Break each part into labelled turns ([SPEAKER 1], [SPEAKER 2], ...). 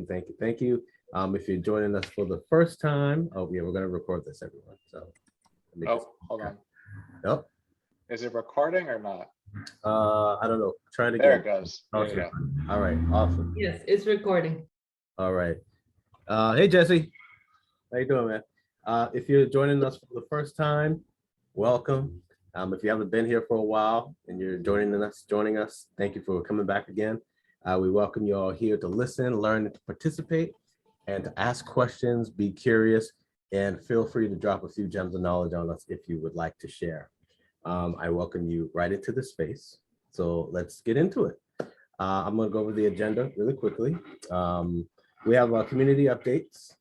[SPEAKER 1] Thank you. Thank you. If you're joining us for the first time, oh yeah, we're going to record this, everyone. So,
[SPEAKER 2] hold on.
[SPEAKER 1] Yep.
[SPEAKER 2] Is it recording or not?
[SPEAKER 1] I don't know. Try it again.
[SPEAKER 2] There it goes.
[SPEAKER 1] Okay.
[SPEAKER 2] Yeah.
[SPEAKER 1] All right. Awesome.
[SPEAKER 3] Yes, it's recording.
[SPEAKER 1] All right. Hey, Jesse. How you doing, man? If you're joining us for the first time, welcome. If you haven't been here for a while and you're joining us, thank you for coming back again. We welcome you all here to listen, learn, and to participate, and to ask questions, be curious, and feel free to drop a few gems of knowledge on us if you would like to share. I welcome you right into the space. So let's get into it. I'm going to go over the agenda really quickly. We have community updates.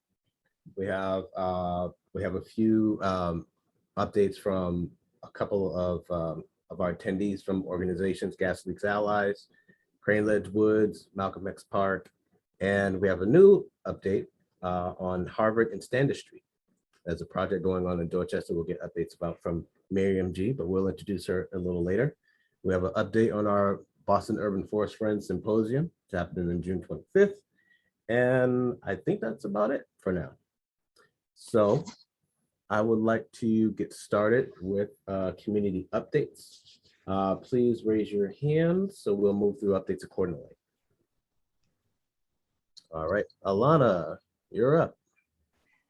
[SPEAKER 1] We have a few updates from a couple of our attendees from organizations, Gas Leaks Allies, Crane Ledge Woods, Malcolm X Park, and we have a new update on Harvard and Standish Street. There's a project going on in Dorchester we'll get updates about from Miriam G, but we'll introduce her a little later. We have an update on our Boston Urban Forest Friends Symposium. It's happening on June 25th. And I think that's about it for now. So I would like to get started with community updates. Please raise your hand so we'll move through updates accordingly. All right, Alana, you're up.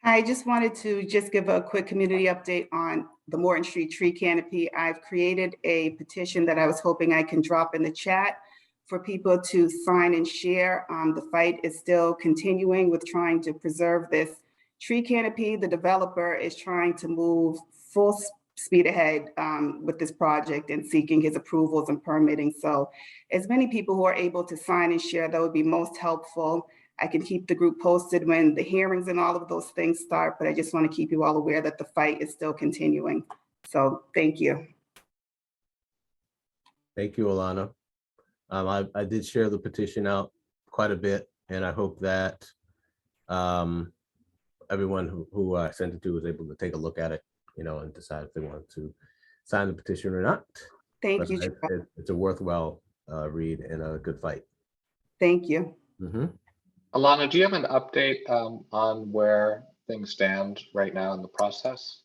[SPEAKER 4] I just wanted to give a quick community update on the Morton Street tree canopy. I've created a petition that I was hoping I can drop in the chat for people to sign and share. The fight is still continuing with trying to preserve this tree canopy. The developer is trying to move full speed ahead with this project and seeking his approvals and permitting. So as many people who are able to sign and share, that would be most helpful. I can keep the group posted when the hearings and all of those things start, but I just want to keep you all aware that the fight is still continuing. So thank you.
[SPEAKER 1] Thank you, Alana. I did share the petition out quite a bit, and I hope that everyone who I sent it to was able to take a look at it, and decide if they want to sign the petition or not.
[SPEAKER 4] Thank you.
[SPEAKER 1] It's a worthwhile read and a good fight.
[SPEAKER 4] Thank you.
[SPEAKER 1] Mm-hmm.
[SPEAKER 2] Alana, do you have an update on where things stand right now in the process?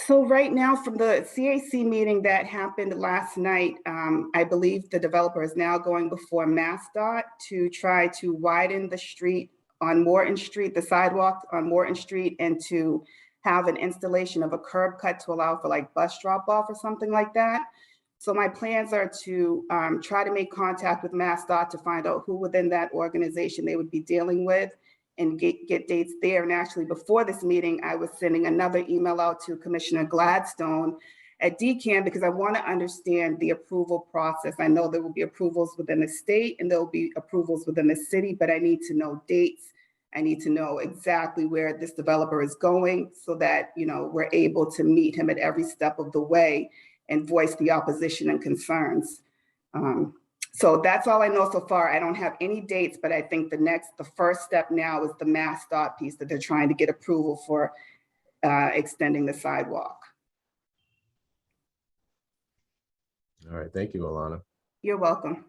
[SPEAKER 4] So right now, from the CAC meeting that happened last night, I believe the developer is now going before MassDOT to try to widen the street on Morton Street, the sidewalk on Morton Street, and to have an installation of a curb cut to allow for like bus drop off or something like that. So my plans are to try to make contact with MassDOT to find out who within that organization they would be dealing with and get dates there. And actually before this meeting, I was sending another email out to Commissioner Gladstone at DCAM because I want to understand the approval process. I know there will be approvals within the state and there will be approvals within the city, but I need to know dates. I need to know exactly where this developer is going so that, we're able to meet him at every step of the way and voice the opposition and concerns. So that's all I know so far. I don't have any dates, but I think the first step now is the MassDOT piece that they're trying to get approval for extending the sidewalk.
[SPEAKER 1] All right, thank you, Alana.
[SPEAKER 4] You're welcome.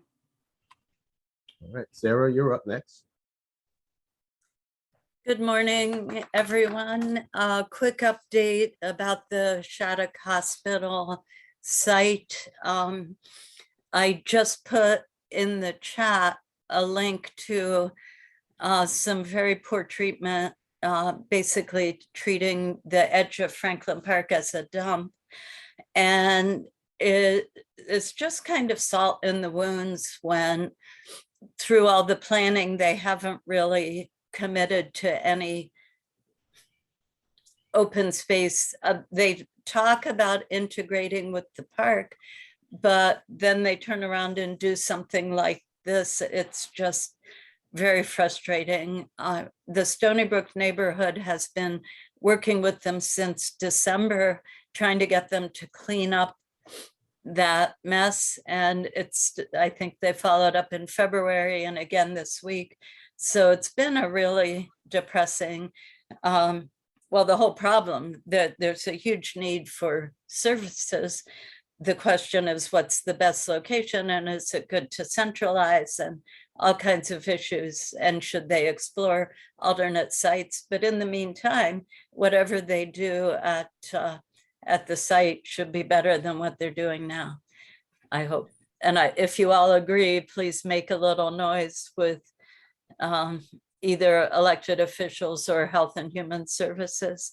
[SPEAKER 1] All right, Sarah, you're up next.
[SPEAKER 5] Good morning, everyone. A quick update about the Shattuck Hospital site. I just put in the chat a link to some very poor treatment, basically treating the edge of Franklin Park as a dump. And it's just kind of salt in the wounds when through all the planning, they haven't really committed to any open space. They talk about integrating with the park, but then they turn around and do something like this. It's just very frustrating. The Stony Brook neighborhood has been working with them since December, trying to get them to clean up that mess. And I think they followed up in February and again this week. So it's been a really depressing, well, the whole problem that there's a huge need for services. The question is, what's the best location and is it good to centralize? And all kinds of issues and should they explore alternate sites. But in the meantime, whatever they do at the site should be better than what they're doing now, I hope. And if you all agree, please make a little noise with either elected officials or Health and Human Services.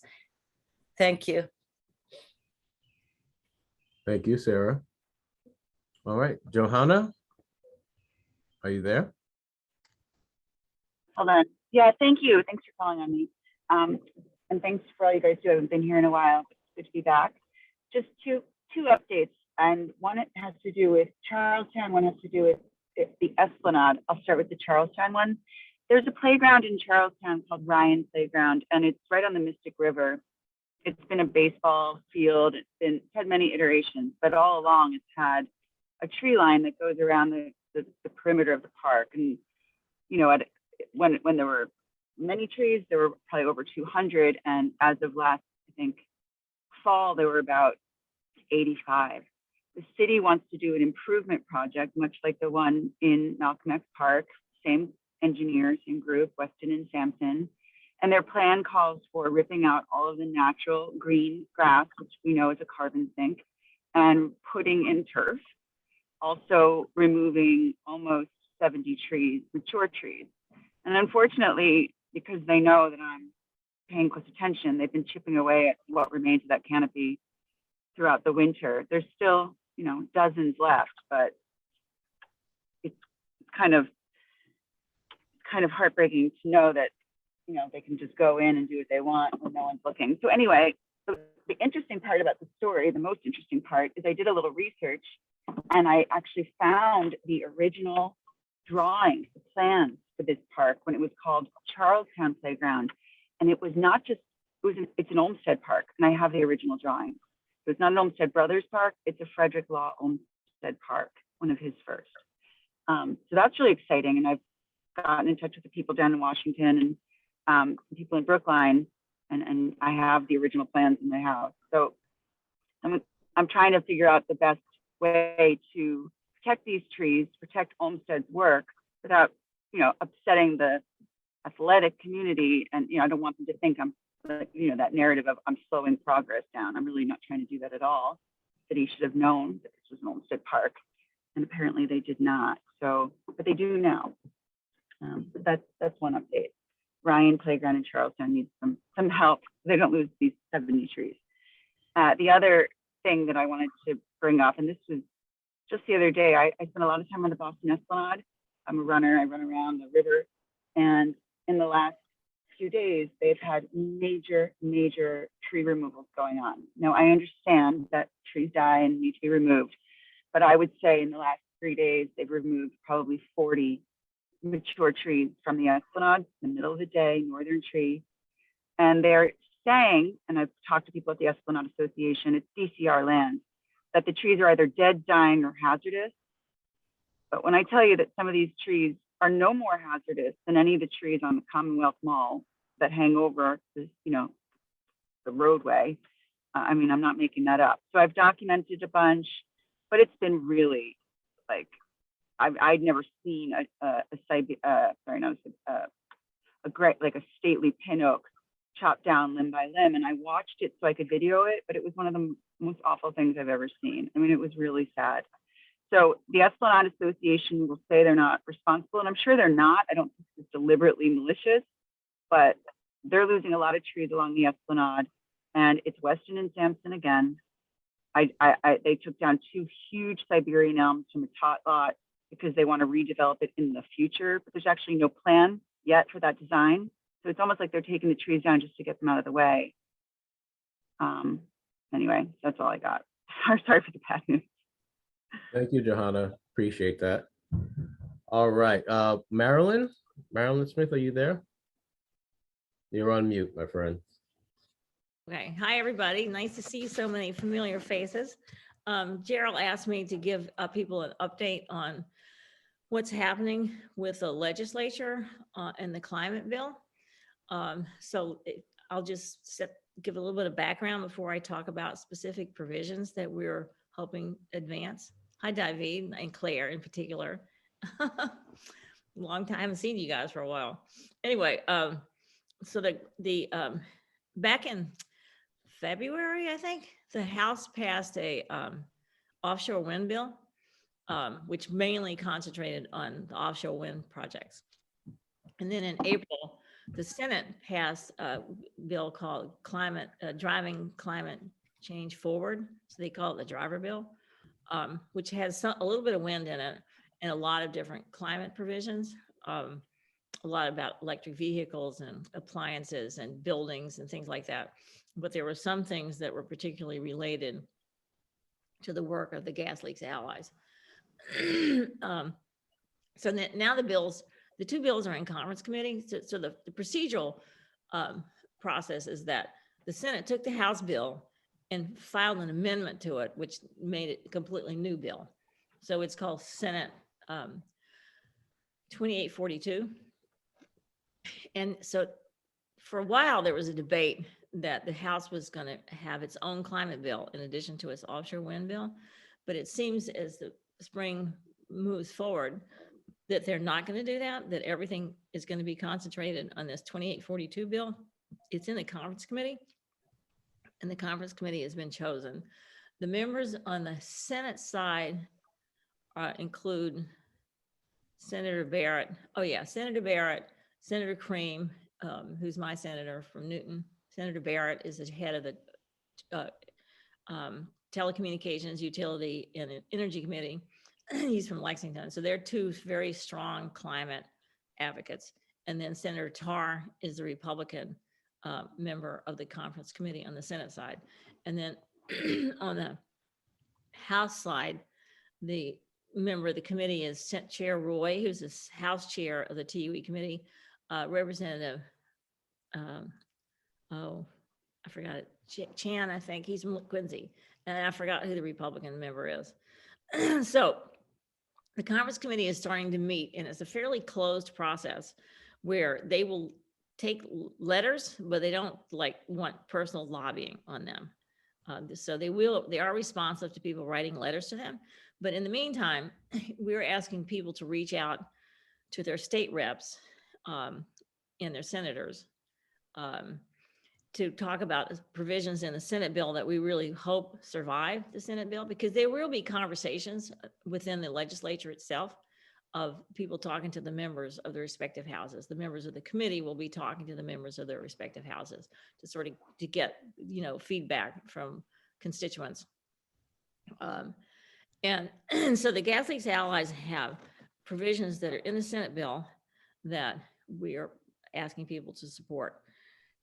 [SPEAKER 5] Thank you.
[SPEAKER 1] Thank you, Sarah. All right, Johanna, are you there?
[SPEAKER 3] Hold on. Yeah, thank you. Thanks for calling on me. And thanks for all you guys do. I haven't been here in a while. It's good to be back. Just two updates. And one it has to do with Charlestown, one has to do with the Esplanade. I'll start with the Charlestown one. There's a playground in Charlestown called Ryan Playground, and it's right on the Mystic River. It's been a baseball field. It's had many iterations, but all along it's had a tree line that goes around the perimeter of the park. And, you know, when there were many trees, there were probably over 200. And as of last, I think, fall, there were about 85. The city wants to do an improvement project, much like the one in Malcolm X Park, same engineers, same group, Weston and Sampson. And their plan calls for ripping out all of the natural green grass, which we know is a carbon sink, and putting in turf. Also removing almost 70 trees, mature trees. And unfortunately, because they know that I'm paying close attention, they've been chipping away at what remains of that canopy throughout the winter. There's still, you know, dozens left, but it's kind of heartbreaking to know that, you know, they can just go in and do what they want when no one's looking. So anyway, the interesting part about the story, the most interesting part, is I did a little research and I actually found the original drawings, the plans for this park when it was called Charlestown Playground. And it was not just, it's an Olmsted Park, and I have the original drawings. So it's not an Olmsted Brothers Park, it's a Frederick Law Olmsted Park, one of his first. So that's really exciting. And I've gotten in touch with the people down in Washington and people in Brookline, and I have the original plans in my house. So I'm trying to figure out the best way to protect these trees, protect Olmsted's work without, you know, upsetting the athletic community. And, you know, I don't want them to think I'm, you know, that narrative of I'm slowing progress down. I'm really not trying to do that at all. The city should have known that this was an Olmsted Park, and apparently they did not. So, but they do now. But that's one update. Ryan Playground in Charlestown needs some help. They don't lose these 70 trees. The other thing that I wanted to bring up, and this was just the other day, I spent a lot of time on the Boston Esplanade. I'm a runner, I run around the river. And in the last few days, they've had major tree removals going on. Now, I understand that trees die and need to be removed, but I would say in the last 3 days, they've removed probably 40 mature trees from the Esplanade in the middle of the day, northern tree. And they're saying, and I've talked to people at the Esplanade Association, it's DCR land, that the trees are either dead, dying, or hazardous. But when I tell you that some of these trees are no more hazardous than any of the trees on the Commonwealth Mall that hang over this, you know, the roadway, I mean, I'm not making that up. So I've documented a bunch, but it's been really like, I'd never seen a great, like a stately pin oak chopped down limb by limb. And I watched it so I could video it, but it was one of the most awful things I've ever seen. I mean, it was really sad. So the Esplanade Association will say they're not responsible, and I'm sure they're not. I don't think it's deliberately malicious, but they're losing a lot of trees along the Esplanade, and it's Weston and Sampson again. They took down 2 huge Siberian elms from a tot lot because they want to redevelop it in the future, but there's actually no plan yet for that design. So it's almost like they're taking the trees down just to get them out of the way. Anyway, that's all I got. Sorry for the bad news.
[SPEAKER 1] Thank you, Johanna. Appreciate that. All right, Marilyn Smith, are you there? You're on mute, my friend.
[SPEAKER 6] Okay, hi, everybody. Nice to see so many familiar faces. Gerald asked me to give people an update on what's happening with the legislature and the climate bill. I'll just give a little bit of background before I talk about specific provisions that we're helping advance. Hi, David and Claire in particular. long time, I haven't seen you guys for a while. Anyway, so back in February, I think, the House passed a offshore wind bill, which mainly concentrated on the offshore wind projects. And then in April, the Senate passed a bill called Driving Climate Change Forward. So they call it the driver bill, which has a little bit of wind in it and a lot of different climate provisions. A lot about electric vehicles and appliances and buildings and things like that. But there were some things that were particularly related to the work of the Gas Leaks Allies. So now the two bills are in conference committee. So the procedural process is that the Senate took the House bill and filed an amendment to it, which made it a completely new bill. So it's called Senate 2842. And so for a while, there was a debate that the House was going to have its own climate bill in addition to its offshore wind bill. But it seems as the spring moves forward that they're not going to do that, that everything is going to be concentrated on this 2842 bill. It's in the conference committee, and the conference committee has been chosen. The members on the Senate side include Senator Barrett. Oh yeah, Senator Barrett, Senator Cream, who's my senator from Newton. Senator Barrett is the head of the Telecommunications, Utility, and Energy Committee. He's from Lexington. So they're two very strong climate advocates. And then Senator Tarr is the Republican member of the conference committee on the Senate side. And then on the House side, the member of the committee is Chair Roy, who's the House chair of the TUE committee, Representative, I forgot it, Chan, I think, he's from Quincy, and I forgot who the Republican member is. So the conference committee is starting to meet, and it's a fairly closed process where they will take letters, but they don't want personal lobbying on them. So they are responsive to people writing letters to them. But in the meantime, we're asking people to reach out to their state reps and their senators to talk about provisions in the Senate bill that we really hope survive the Senate bill, because there will be conversations within the legislature itself of people talking to the members of the respective houses. The members of the committee will be talking to the members of their respective houses to sort of to get, feedback from constituents. And so the Gas Leaks Allies have provisions that are in the Senate bill that we are asking people to support.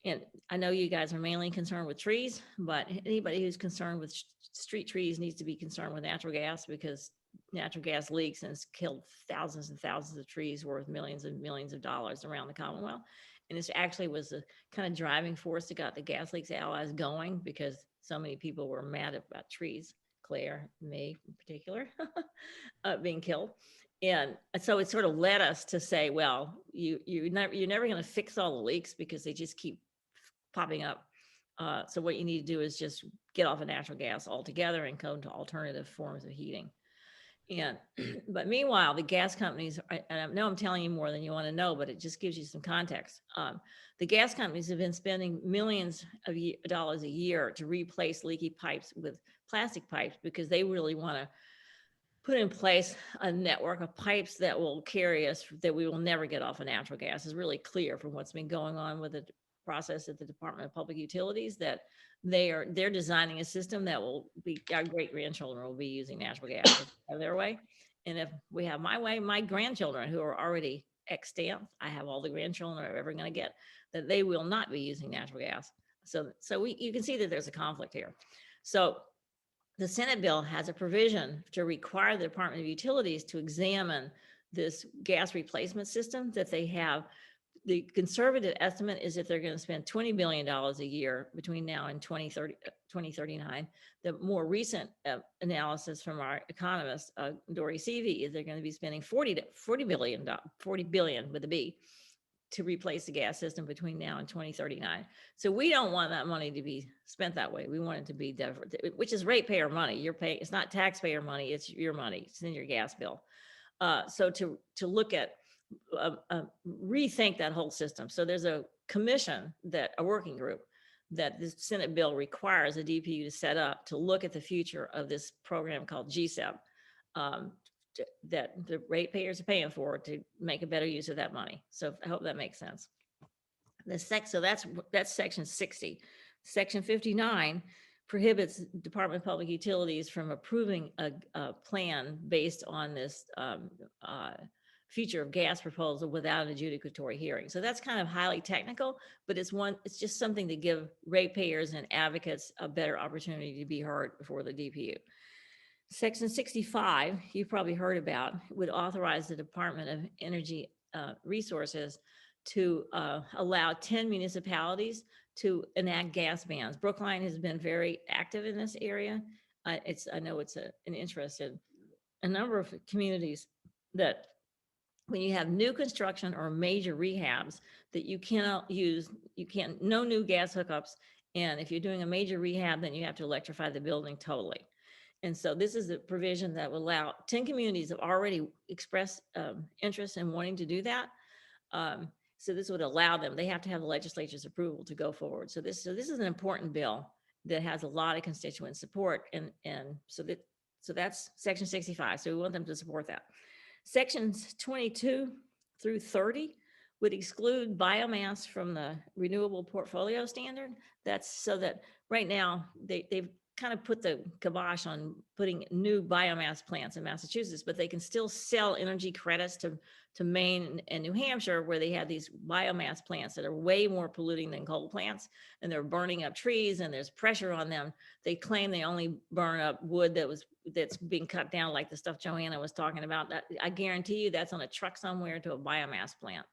[SPEAKER 6] And I know you guys are mainly concerned with trees, but anybody who's concerned with street trees needs to be concerned with natural gas, because natural gas leaks and it's killed thousands and thousands of trees worth millions and millions of dollars around the Commonwealth. And this actually was the kind of driving force that got the Gas Leaks Allies going, because so many people were mad about trees, Claire, me in particular, being killed. And so it sort of led us to say, well, you're never going to fix all the leaks because they just keep popping up. So what you need to do is just get off of natural gas altogether and go to alternative forms of heating. And but meanwhile, the gas companies, and I know I'm telling you more than you want to know, but it just gives you some context. The gas companies have been spending millions of dollars a year to replace leaky pipes with plastic pipes, because they really want to put in place a network of pipes that will carry us, that we will never get off of natural gas. It's really clear from what's been going on with the process at the Department of Public Utilities that they're designing a system that will be, our great grandchildren will be using natural gas their way. And if we have my way, my grandchildren, who are already extant, I have all the grandchildren I'm ever going to get, that they will not be using natural gas. So you can see that there's a conflict here. So the Senate bill has a provision to require the Department of Utilities to examine this gas replacement system that they have. The conservative estimate is that they're going to spend $20 billion a year between now and 2039. The more recent analysis from our economist, Dory Seavey, is they're going to be spending $40 billion with a B to replace the gas system between now and 2039. So we don't want that money to be spent that way. We want it to be, which is ratepayer money. You're paying, it's not taxpayer money, it's your money. It's in your gas bill. So to look at rethink that whole system. So there's a commission a working group that this Senate bill requires a DPU to set up to look at the future of this program called GSEP, that the ratepayers are paying for to make a better use of that money. So I hope that makes sense. So that's section 60. Section 59 prohibits Department of Public Utilities from approving a plan based on this future of gas proposal without an adjudicatory hearing. So that's kind of highly technical, but it's just something to give ratepayers and advocates a better opportunity to be heard before the DPU. Section 65, you've probably heard about, would authorize the Department of Energy Resources to allow 10 municipalities to enact gas bans. Brookline has been very active in this area. I know it's an interest in a number of communities that when you have new construction or major rehabs that you cannot use, no new gas hookups. And if you're doing a major rehab, then you have to electrify the building totally. And so this is a provision that will allow 10 communities have already expressed interest in wanting to do that. So this would allow them, they have to have the legislature's approval to go forward. So this is an important bill that has a lot of constituent support. And so that's section 65. So we want them to support that. Sections 22 through 30 would exclude biomass from the renewable portfolio standard. That's so that right now they've kind of put the kibosh on putting new biomass plants in Massachusetts, but they can still sell energy credits to Maine and New Hampshire, where they have these biomass plants that are way more polluting than coal plants, and they're burning up trees and there's pressure on them. They claim they only burn up wood that's being cut down, like the stuff Joanna was talking about. That I guarantee you that's on a truck somewhere to a biomass plant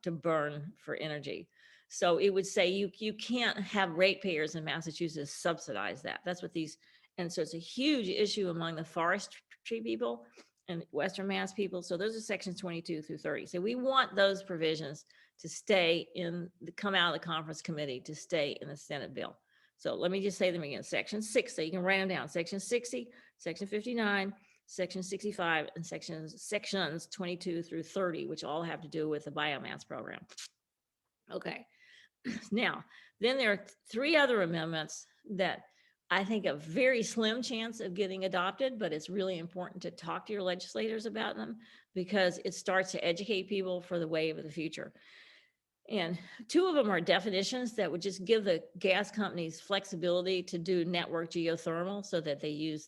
[SPEAKER 6] to burn for energy. So it would say you can't have ratepayers in Massachusetts subsidize that. That's what and so it's a huge issue among the forestry people and Western Mass people. So those are sections 22 through 30. So we want those provisions to come out of the conference committee to stay in the Senate bill. So let me just say them again. Section 6, so you can write them down. Section 60, section 59, section 65, and sections 22 through 30, which all have to do with the biomass program. Okay. Now, then there are 3 other amendments that I think a very slim chance of getting adopted, but it's really important to talk to your legislators about them because it starts to educate people for the wave of the future. And 2 of them are definitions that would just give the gas companies flexibility to do network geothermal so that they use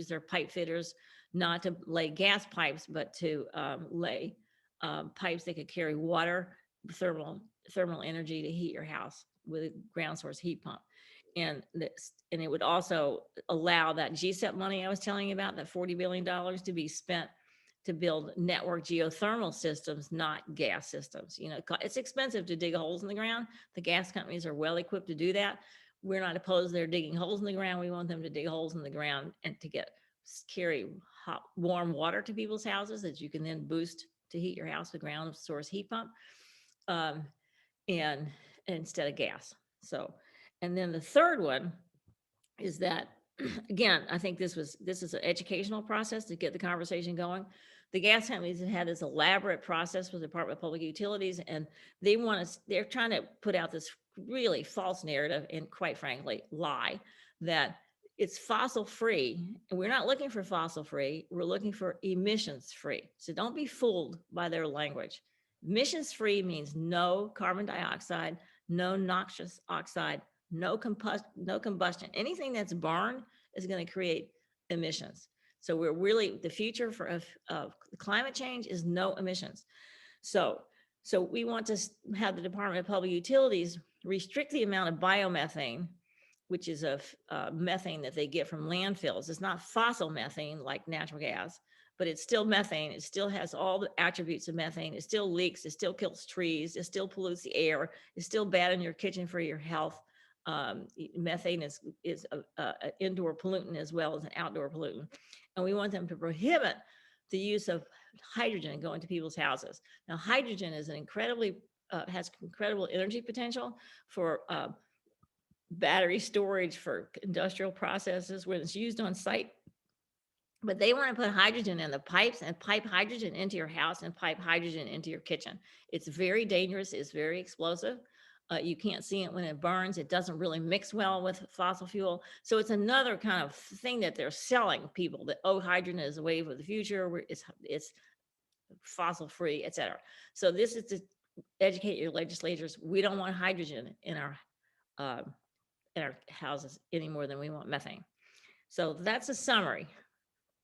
[SPEAKER 6] their pipe fitters not to lay gas pipes, but to lay pipes that could carry water, thermal energy to heat your house with a ground source heat pump. And it would also allow that GSEP money I was telling you about, that $40 billion to be spent to build network geothermal systems, not gas systems. You know, it's expensive to dig holes in the ground. The gas companies are well equipped to do that. We're not opposed to their digging holes in the ground. We want them to dig holes in the ground and to carry hot, warm water to people's houses that you can then boost to heat your house with ground source heat pump. And instead of gas. So, and then the third one is that, again, I think this is an educational process to get the conversation going. The gas companies have had this elaborate process with the Department of Public Utilities, and they're trying to put out this really false narrative and, quite frankly, lie that it's fossil free. And we're not looking for fossil free. We're looking for emissions free. So don't be fooled by their language. Emissions free means no carbon dioxide, no noxious oxide, no combustion. Anything that's burned is going to create emissions. So we're really, the future of climate change is no emissions. So we want to have the Department of Public Utilities restrict the amount of biomethane, which is a methane that they get from landfills. It's not fossil methane like natural gas, but it's still methane. It still has all the attributes of methane. It still leaks. It still kills trees. It still pollutes the air. It's still bad in your kitchen for your health. Methane is an indoor pollutant as well as an outdoor pollutant. And we want them to prohibit the use of hydrogen going to people's houses. Now, hydrogen is has incredible energy potential for battery storage for industrial processes. When it's used on site, But they want to put hydrogen in the pipes and pipe hydrogen into your house and pipe hydrogen into your kitchen. It's very dangerous. It's very explosive. You can't see it when it burns. It doesn't really mix well with fossil fuel. So it's another kind of thing that they're selling people that, oh, hydrogen is the wave of the future. It's fossil free, et cetera. So this is to educate your legislators. We don't want hydrogen in our houses any more than we want methane. So that's a summary.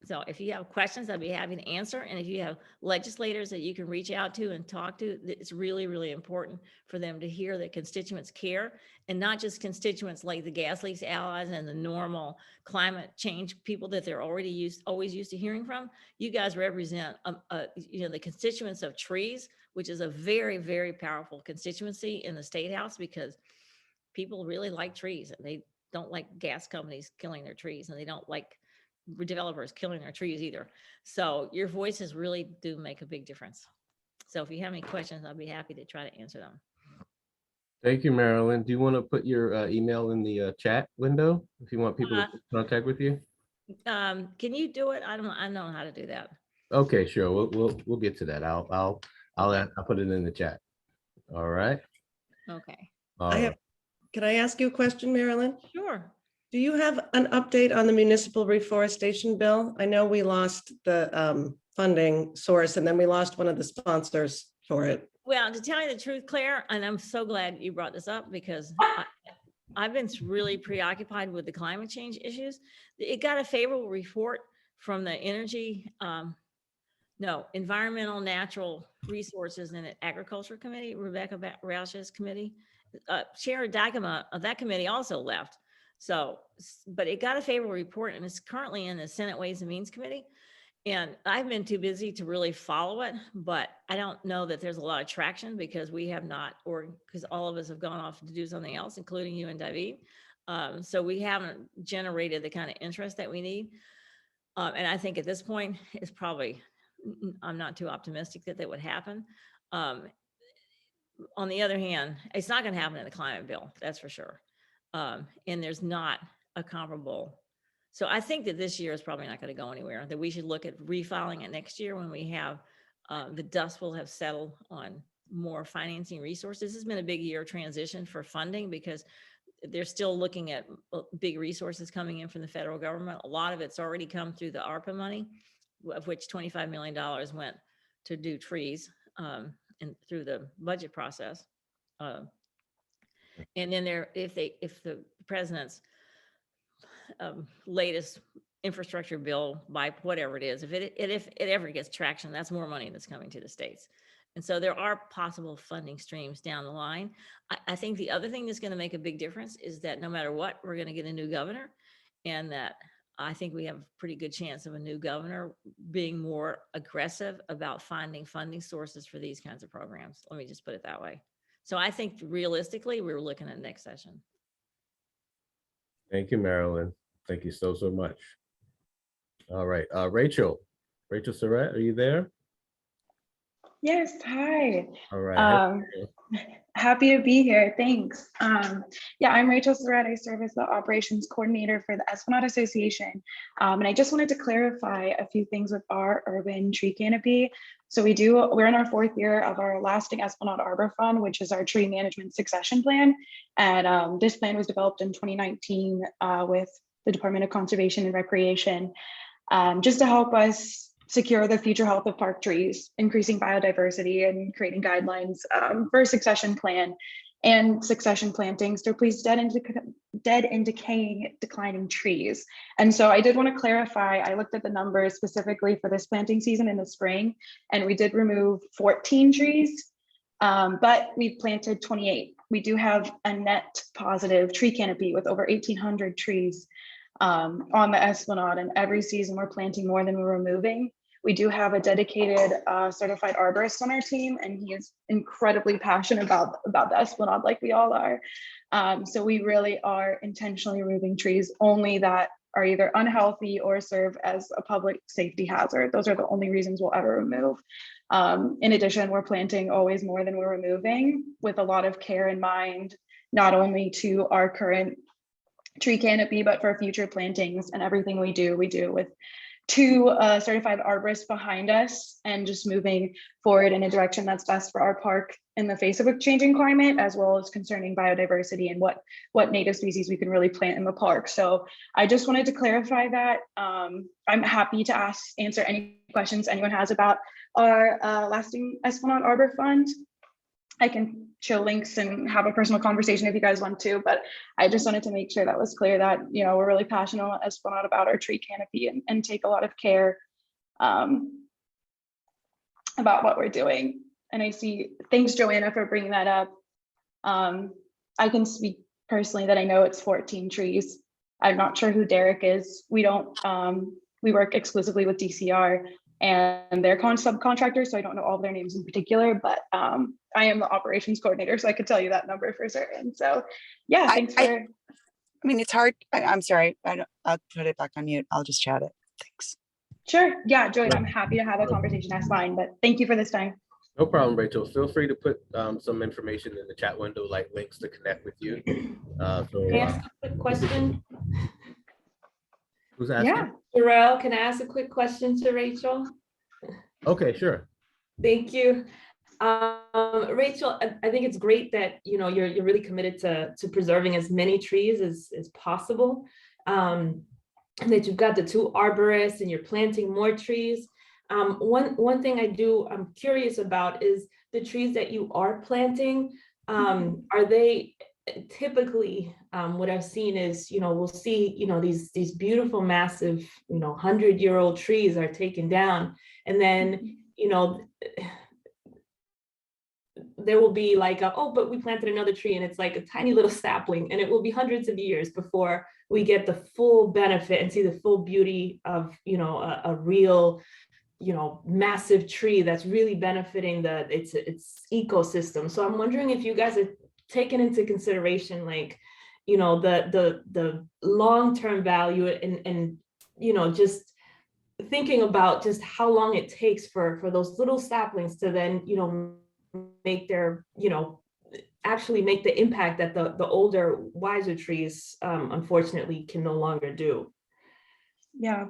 [SPEAKER 6] So if you have questions, I'd be happy to answer. And if you have legislators that you can reach out to and talk to, it's really, really important for them to hear that constituents care, and not just constituents like the gas leaks allies and the normal climate change people that they're always used to hearing from. You guys represent, the constituents of trees, which is a very, very powerful constituency in the State House, because people really like trees and they don't like gas companies killing their trees, and they don't like developers killing their trees either. So your voices really do make a big difference. So if you have any questions, I'll be happy to try to answer them.
[SPEAKER 1] Thank you, Marilyn. Do you want to put your email in the chat window if you want people to contact with you?
[SPEAKER 6] Can you do it? I don't know how to do that.
[SPEAKER 1] Okay, sure. We'll get to that. I'll put it in the chat. All right.
[SPEAKER 6] Okay,
[SPEAKER 7] Can I ask you a question, Marilyn?
[SPEAKER 6] sure.
[SPEAKER 7] Do you have an update on the municipal reforestation bill? I know we lost the funding source, and then we lost one of the sponsors for it.
[SPEAKER 6] Well, to tell you the truth, Claire, and I'm so glad you brought this up, because I've been really preoccupied with the climate change issues. It got a favorable report from the Environmental Natural Resources and Agriculture Committee, Rebecca Roush's committee. Chair Dykema of that committee also left. So, but it got a favorable report, and it's currently in the Senate Ways and Means Committee. And I've been too busy to really follow it, but I don't know that there's a lot of traction, because we have not, or because all of us have gone off to do something else, including you and David. So we haven't generated the kind of interest that we need. And I think at this point, it's probably, I'm not too optimistic that would happen. On the other hand, it's not going to happen in the climate bill, that's for sure. And there's not a comparable. So I think that this year is probably not going to go anywhere, that we should look at refiling it next year when we have, the dust will have settled on more financing resources. This has been a big year of transition for funding, because they're still looking at big resources coming in from the federal government. A lot of it's already come through the ARPA money, of which $25 million went to do trees, and through the budget process. And then if the president's latest infrastructure bill, by whatever it is, if it ever gets traction, that's more money that's coming to the states. And so there are possible funding streams down the line. I think the other thing that's going to make a big difference is that no matter what, we're going to get a new governor, and that I think we have a pretty good chance of a new governor being more aggressive about finding funding sources for these kinds of programs. Let me just put it that way. So I think realistically, we're looking at next session.
[SPEAKER 1] Thank you, Marilyn. Thank you so much. All right, Rachel Surratt, are you there?
[SPEAKER 8] Yes, hi.
[SPEAKER 1] All right.
[SPEAKER 8] Happy to be here, thanks. Yeah, I'm Rachel Surratt. I serve as the operations coordinator for the Esplanade Association. And I just wanted to clarify a few things with our urban tree canopy. So we're in our 4th year of our Lasting Esplanade Arbor Fund, which is our tree management succession plan. And this plan was developed in 2019 with the Department of Conservation and Recreation, just to help us secure the future health of park trees, increasing biodiversity, and creating guidelines for a succession plan and succession plantings to replace dead and decaying declining trees. And so I did want to clarify, I looked at the numbers specifically for this planting season in the spring, and we did remove 14 trees, but we've planted 28. We do have a net positive tree canopy with over 1,800 trees on the Esplanade, and every season we're planting more than we're removing. We do have a dedicated certified arborist on our team, and he is incredibly passionate about the Esplanade, like we all are. So we really are intentionally removing trees only that are either unhealthy or serve as a public safety hazard. Those are the only reasons we'll ever remove. In addition, we're planting always more than we're removing, with a lot of care in mind, not only to our current tree canopy, but for future plantings. And everything we do with two certified arborists behind us and just moving forward in a direction that's best for our park in the face of a changing climate, as well as concerning biodiversity and what native species we can really plant in the park. So I just wanted to clarify that. I'm happy to answer any questions anyone has about our Lasting Esplanade Arbor Fund. I can show links and have a personal conversation if you guys want to, but I just wanted to make sure that was clear that, you know, we're really passionate at Esplanade about our tree canopy and take a lot of care about what we're doing. And I see, thanks Joanna for bringing that up. I can speak personally that I know it's 14 trees. I'm not sure who Derek is. We don't, we work exclusively with DCR and their subcontractors, so I don't know all of their names in particular, but I am the operations coordinator, so I could tell you that number for certain. So yeah, thanks for.
[SPEAKER 9] I mean, it's hard. I'm sorry. I'll put it back on mute. I'll just chat it. Thanks.
[SPEAKER 8] Sure. Yeah, Joanna, I'm happy to have a conversation. That's fine, but thank you for this time.
[SPEAKER 1] No problem, Rachel. Feel free to put some information in the chat window, like links to connect with you.
[SPEAKER 10] Can I ask a quick question?
[SPEAKER 1] Who's asking?
[SPEAKER 8] Yeah.
[SPEAKER 10] Jarrell, can I ask a quick question to Rachel?
[SPEAKER 1] Okay, sure.
[SPEAKER 10] Thank you. Rachel, I think it's great that, you know, you're really committed to preserving as many trees as possible. And that you've got the 2 arborists and you're planting more trees. One thing I'm curious about is the trees that you are planting. Are they typically, what I've seen is, you know, we'll see, you know, these beautiful, massive, you know, 100-year-old trees are taken down, and then, you know, there will be like, oh, but we planted another tree and it's like a tiny little sapling, and it will be hundreds of years before we get the full benefit and see the full beauty of, you know, a real, you know, massive tree that's really benefiting its ecosystem. So I'm wondering if you guys are taking into consideration, like, you know, the long-term value and, you know, just thinking about just how long it takes for those little saplings to then, you know, make their, you know, actually make the impact that the older, wiser trees, unfortunately, can no longer do.
[SPEAKER 8] Yeah,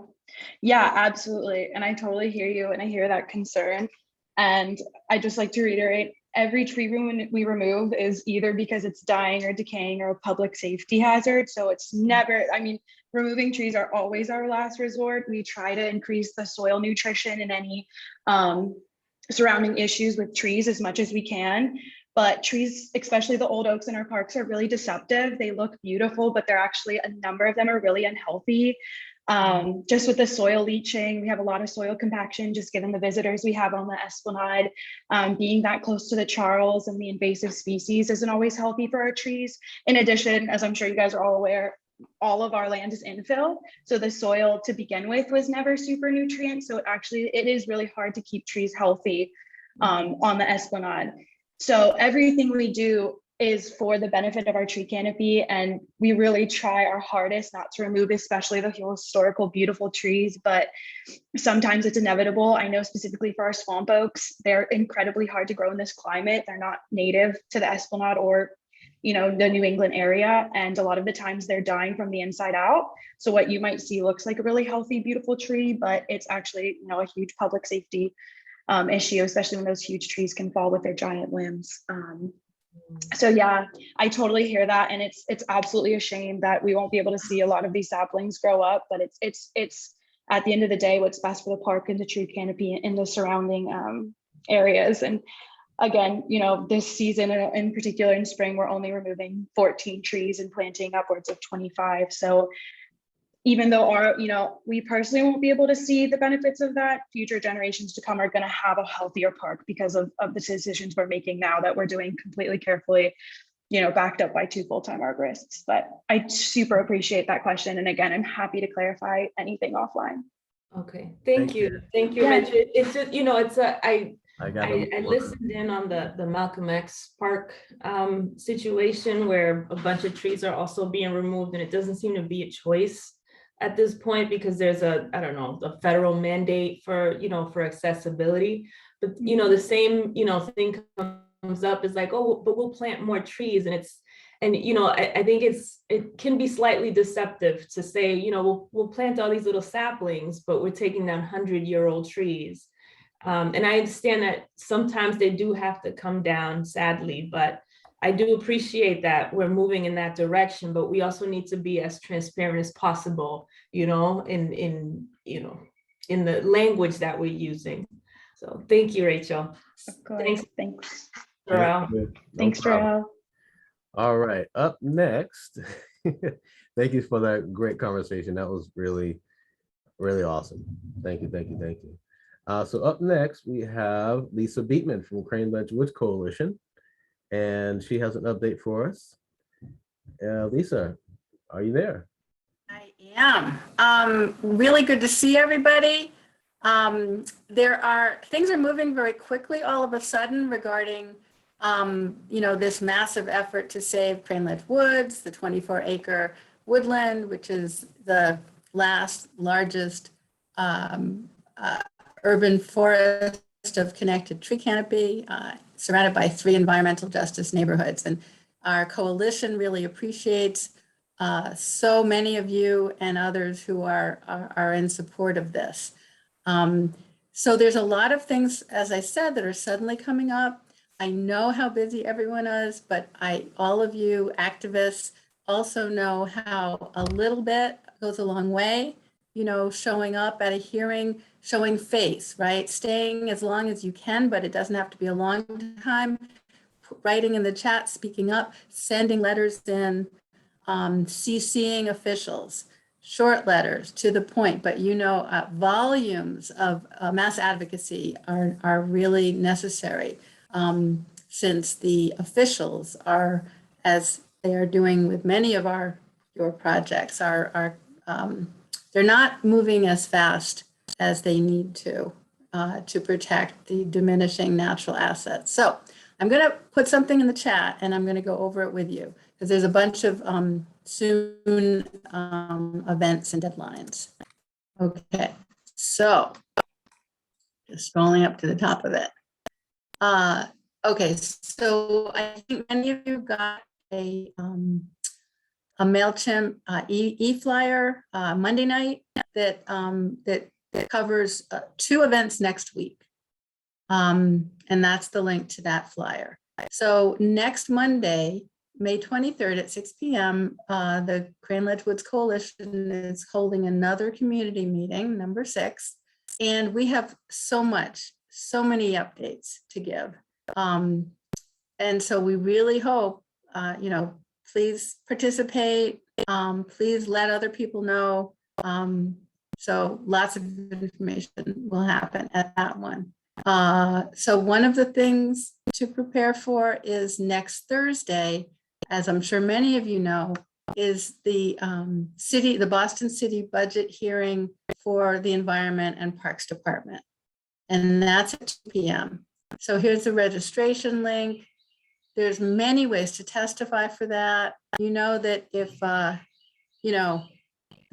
[SPEAKER 8] absolutely. And I totally hear you, and I hear that concern. And I just like to reiterate, every tree we remove is either because it's dying or decaying or a public safety hazard. So it's never, I mean, removing trees are always our last resort. We try to increase the soil nutrition and any surrounding issues with trees as much as we can. But trees, especially the old oaks in our parks, are really deceptive. They look beautiful, but they're actually, a number of them are really unhealthy. Just with the soil leaching, we have a lot of soil compaction, just given the visitors we have on the Esplanade. Being that close to the Charles and the invasive species isn't always healthy for our trees. In addition, as I'm sure you guys are all aware, all of our land is infill. So the soil to begin with was never super nutrient. So it is really hard to keep trees healthy on the Esplanade. So everything we do is for the benefit of our tree canopy, and we really try our hardest not to remove especially the historical beautiful trees, but sometimes it's inevitable. I know specifically for our swamp oaks, they're incredibly hard to grow in this climate. They're not native to the Esplanade or, you know, the New England area, and a lot of the times they're dying from the inside out. So what you might see looks like a really healthy, beautiful tree, but it's actually, you know, a huge public safety issue, especially when those huge trees can fall with their giant limbs. So yeah, I totally hear that, and it's absolutely a shame that we won't be able to see a lot of these saplings grow up. But it's at the end of the day what's best for the park and the tree canopy in the surrounding areas. And again, you know, this season in particular in spring, we're only removing 14 trees and planting upwards of 25. So even though we personally won't be able to see the benefits of that, future generations to come are going to have a healthier park because of the decisions we're making now that we're doing completely carefully, you know, backed up by 2 full-time arborists. But I super appreciate that question. And again, I'm happy to clarify anything offline.
[SPEAKER 10] Okay, thank you. Thank you,
[SPEAKER 8] Yeah.
[SPEAKER 10] Richard. It's just, you know, I
[SPEAKER 1] I
[SPEAKER 10] listened in on the Malcolm X Park situation where a bunch of trees are also being removed, and it doesn't seem to be a choice at this point because there's a federal mandate for, you know, for accessibility. But, you know, the same, you know, thing comes up is like, oh, but we'll plant more trees. And And, you know, I think it can be slightly deceptive to say, you know, we'll plant all these little saplings, but we're taking down 100-year-old trees. And I understand that sometimes they do have to come down, sadly, but I do appreciate that we're moving in that direction, but we also need to be as transparent as possible, you know, in the language that we're using. So thank you, Rachel.
[SPEAKER 8] Of course.
[SPEAKER 10] Thanks,
[SPEAKER 8] Thanks.
[SPEAKER 10] Darrell.
[SPEAKER 1] No
[SPEAKER 8] Thanks,
[SPEAKER 1] problem.
[SPEAKER 8] Darrell.
[SPEAKER 1] All right, up next. Thank you for that great conversation. That was really, really awesome. Thank you, thank you, thank you. So up next, we have Lisa Beatman from Crane Ledge Woods Coalition, and she has an update for us. Lisa, are you there?
[SPEAKER 11] I am. Really good to see everybody. Things are moving very quickly all of a sudden regarding this massive effort to save Crane Ledge Woods, the 24-acre woodland, which is the largest urban forest of connected tree canopy, surrounded by 3 environmental justice neighborhoods. And our coalition really appreciates so many of you and others who are in support of this. So there's a lot of things, as I said, that are suddenly coming up. I know how busy everyone is, but all of you activists also know how a little bit goes a long way, you know, showing up at a hearing, showing face, right? Staying as long as you can, but it doesn't have to be a long time. Writing in the chat, speaking up, sending letters in, CCing officials, short letters to the point, but volumes of mass advocacy are really necessary. Since the officials are, as they are doing with many of your projects, they're not moving as fast as they need to protect the diminishing natural assets. So I'm going to put something in the chat and I'm going to go over it with you because there's a bunch of soon events and deadlines. Okay, so just scrolling up to the top of it. Okay, so I think many of you got a MailChimp e-flyer Monday night that covers 2 events next week. And that's the link to that flyer. So next Monday, May 23rd at 6 p.m., the Crane Ledge Woods Coalition is holding another community meeting, number 6. And we have so many updates to give. And so we really hope, please participate. Please let other people know. So lots of information will happen at that one. So one of the things to prepare for is next Thursday, as I'm sure many of you know, is the Boston City budget hearing for the Environment and Parks Department. And that's at 2 p.m. So here's the registration link. There's many ways to testify for that. You know that if, the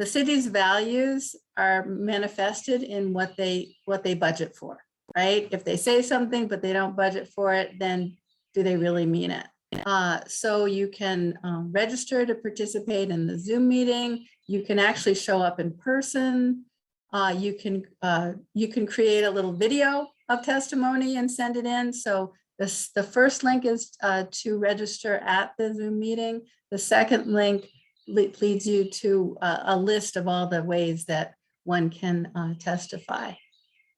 [SPEAKER 11] city's values are manifested in what they budget for, right? If they say something, but they don't budget for it, then do they really mean it? So you can register to participate in the Zoom meeting. You can actually show up in person. You can create a little video of testimony and send it in. So the first link is to register at the Zoom meeting. The second link leads you to a list of all the ways that one can testify.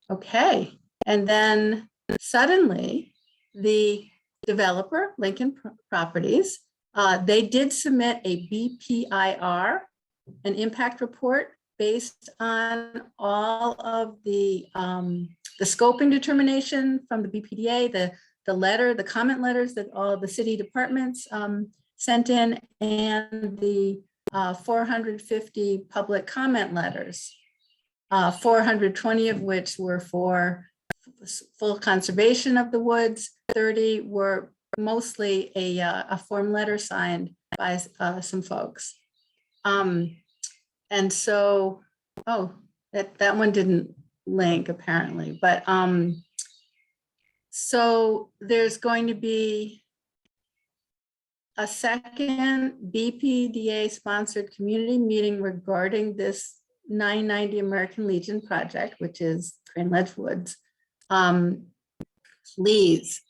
[SPEAKER 11] Okay, and then suddenly the developer, Lincoln Properties, they did submit a BPIR, an impact report based on all of the scoping determination from the BPDA, the comment letters that all of the city departments sent in, and the 450 public comment letters, 420 of which were for full conservation of the woods, 30 were mostly a form letter signed by some folks. And so, that one didn't link apparently, but so there's going to be a second BPDA sponsored community meeting regarding this 990 American Legion project, which is Crane Ledge Woods. Please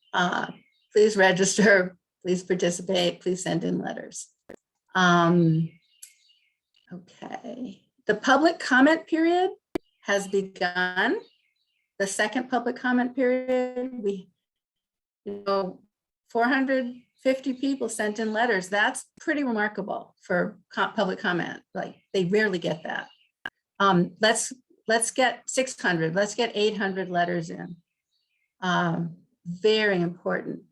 [SPEAKER 11] register, please participate, please send in letters. Okay, the public comment period has begun. The second public comment period, 450 people sent in letters. That's pretty remarkable for public comment. Like, they rarely get that. Let's get 600, let's get 800 letters in. Very important.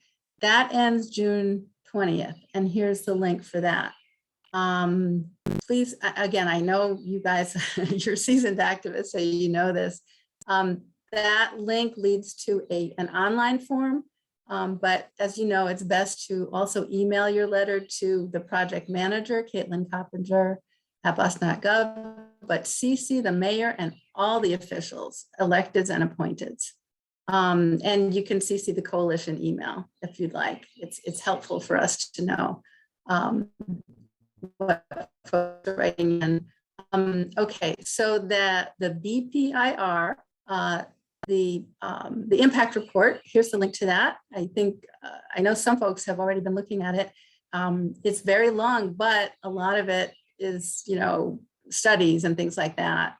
[SPEAKER 11] That ends June 20th, and here's the link for that. Please, again, I know you guys, you're seasoned activists, so you know this. That link leads to an online form, but as you know, it's best to also email your letter to the project manager, Caitlin Coppinger at boston.gov, but CC the mayor and all the officials, electeds and appointeds. And you can CC the coalition email if you'd like. It's helpful for us to know what folks are writing in. Okay, so the BPIR, the impact report, here's the link to that. I think, I know some folks have already been looking at it. It's very long, but a lot of it is, studies and things like that.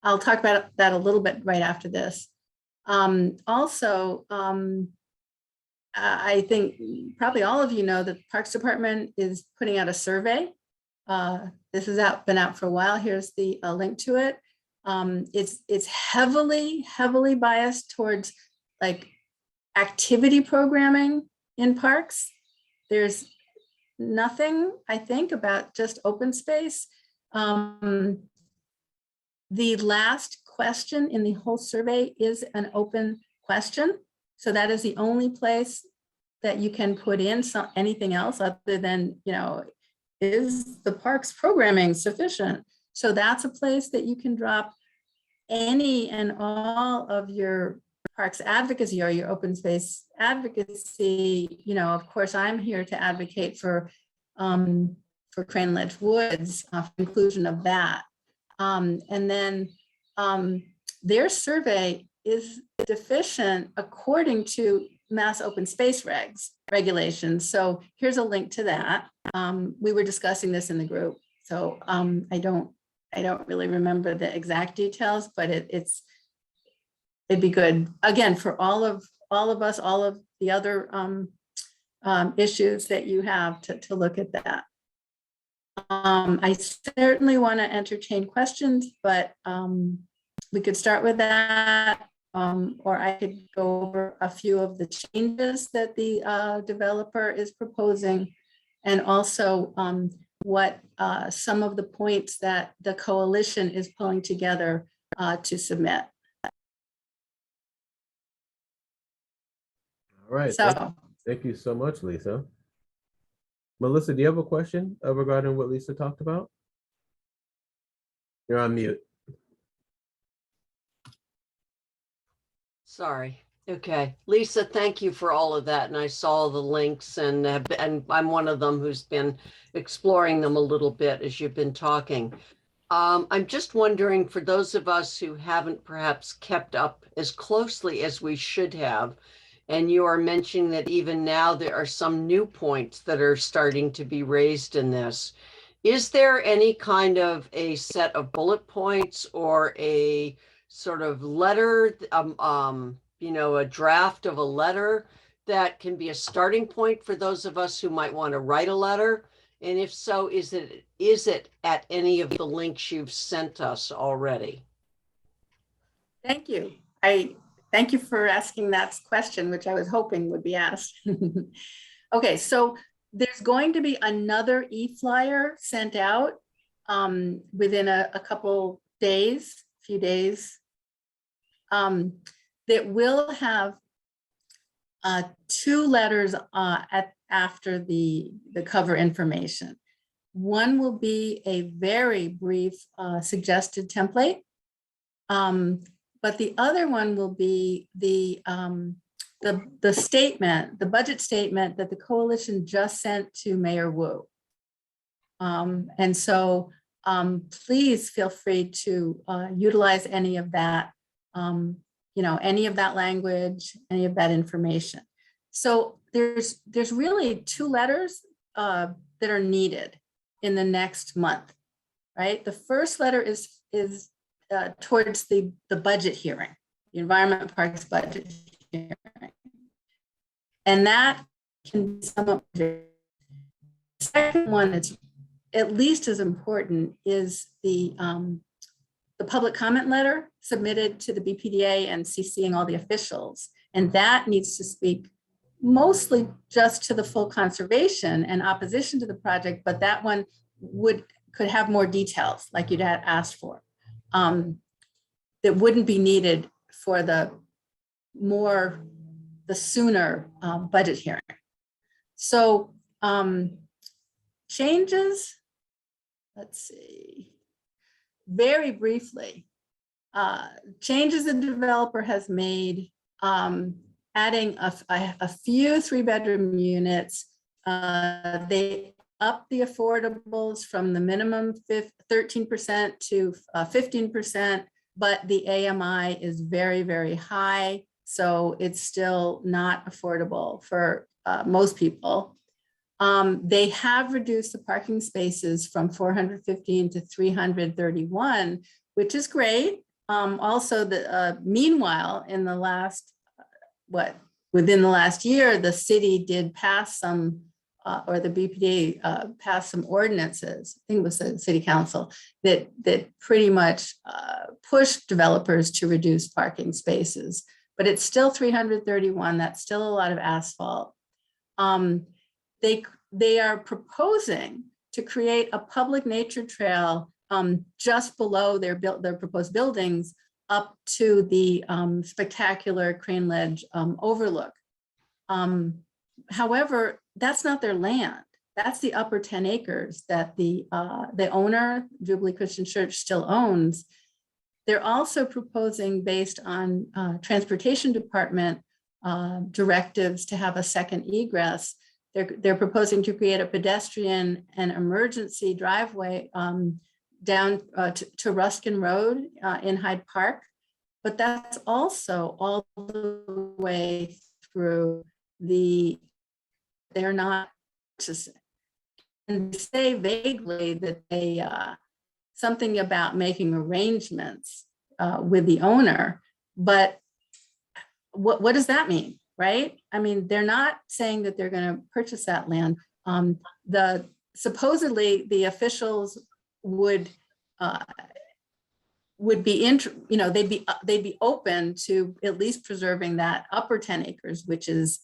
[SPEAKER 11] I'll talk about that a little bit right after this. Also, I think probably all of you know that the Parks Department is putting out a survey. This has been out for a while. Here's the link to it. It's heavily biased towards like activity programming in parks. There's nothing, I think, about just open space. The last question in the whole survey is an open question. So that is the only place that you can put in anything else other than, is the park's programming sufficient? So that's a place that you can drop any and all of your parks advocacy or your open space advocacy. Of course, I'm here to advocate for Crane Ledge Woods, inclusion of that. And then their survey is deficient according to Mass Open Space regulations. So here's a link to that. We were discussing this in the group, so I don't really remember the exact details, but it'd be good again for all of us, all of the other issues that you have to look at that. I certainly want to entertain questions, but we could start with that, or I could go over a few of the changes that the developer is proposing, and also what some of the points that the coalition is pulling together to submit.
[SPEAKER 1] All right.
[SPEAKER 11] So
[SPEAKER 1] Thank you so much, Lisa. Melissa, do you have a question regarding what Lisa talked about? You're on mute.
[SPEAKER 12] Sorry. Okay. Lisa, thank you for all of that. And I saw the links and I'm one of them who's been exploring them a little bit as you've been talking. I'm just wondering, for those of us who haven't perhaps kept up as closely as we should have, and you are mentioning that even now there are some new points that are starting to be raised in this. Is there any kind of a set of bullet points or a sort of letter, a draft of a letter that can be a starting point for those of us who might want to write a letter? And if so, is it at any of the links you've sent us already?
[SPEAKER 11] thank you. Thank you for asking that question, which I was hoping would be asked. Okay, so there's going to be another e-flyer sent out within a couple days, few days, that will have 2 letters after the cover information. One will be a very brief suggested template. But the other one will be the the statement, the budget statement that the coalition just sent to Mayor Wu. And so please feel free to utilize any of that, any of that language, any of that information. So there's really 2 letters that are needed in the next month, right? The first letter is towards the budget hearing, the Environment Parks budget hearing. And that can be somewhat. The second one that's at least as important is the public comment letter submitted to the BPDA and CCing all the officials. And that needs to speak mostly just to the full conservation and opposition to the project, but that one could have more details like you'd had asked for. That wouldn't be needed for the sooner budget hearing. So changes, let's see, very briefly, changes the developer has made, adding a few 3-bedroom units. They upped the affordables from the minimum 13% to 15%, but the AMI is very, very high. So it's still not affordable for most people. They have reduced the parking spaces from 415 to 331, which is great. Also, meanwhile, in the last, within the last year, the city did pass some, or the BPDA passed some ordinances, I think it was the city council, that pretty much pushed developers to reduce parking spaces. But it's still 331, that's still a lot of asphalt. They are proposing to create a public nature trail just below their proposed buildings up to the spectacular Crane Ledge overlook. However, that's not their land. That's the upper 10 acres that the owner, Jubilee Christian Church, still owns. They're also proposing, based on transportation department directives, to have a second egress. They're proposing to create a pedestrian and emergency driveway down to Ruskin Road in Hyde Park. But that's also all the way through they're not purchasing. And they say vaguely that they, something about making arrangements with the owner, but what does that mean, right? I mean, they're not saying that they're going to purchase that land. Supposedly the officials would be they'd be open to at least preserving that upper 10 acres, which is,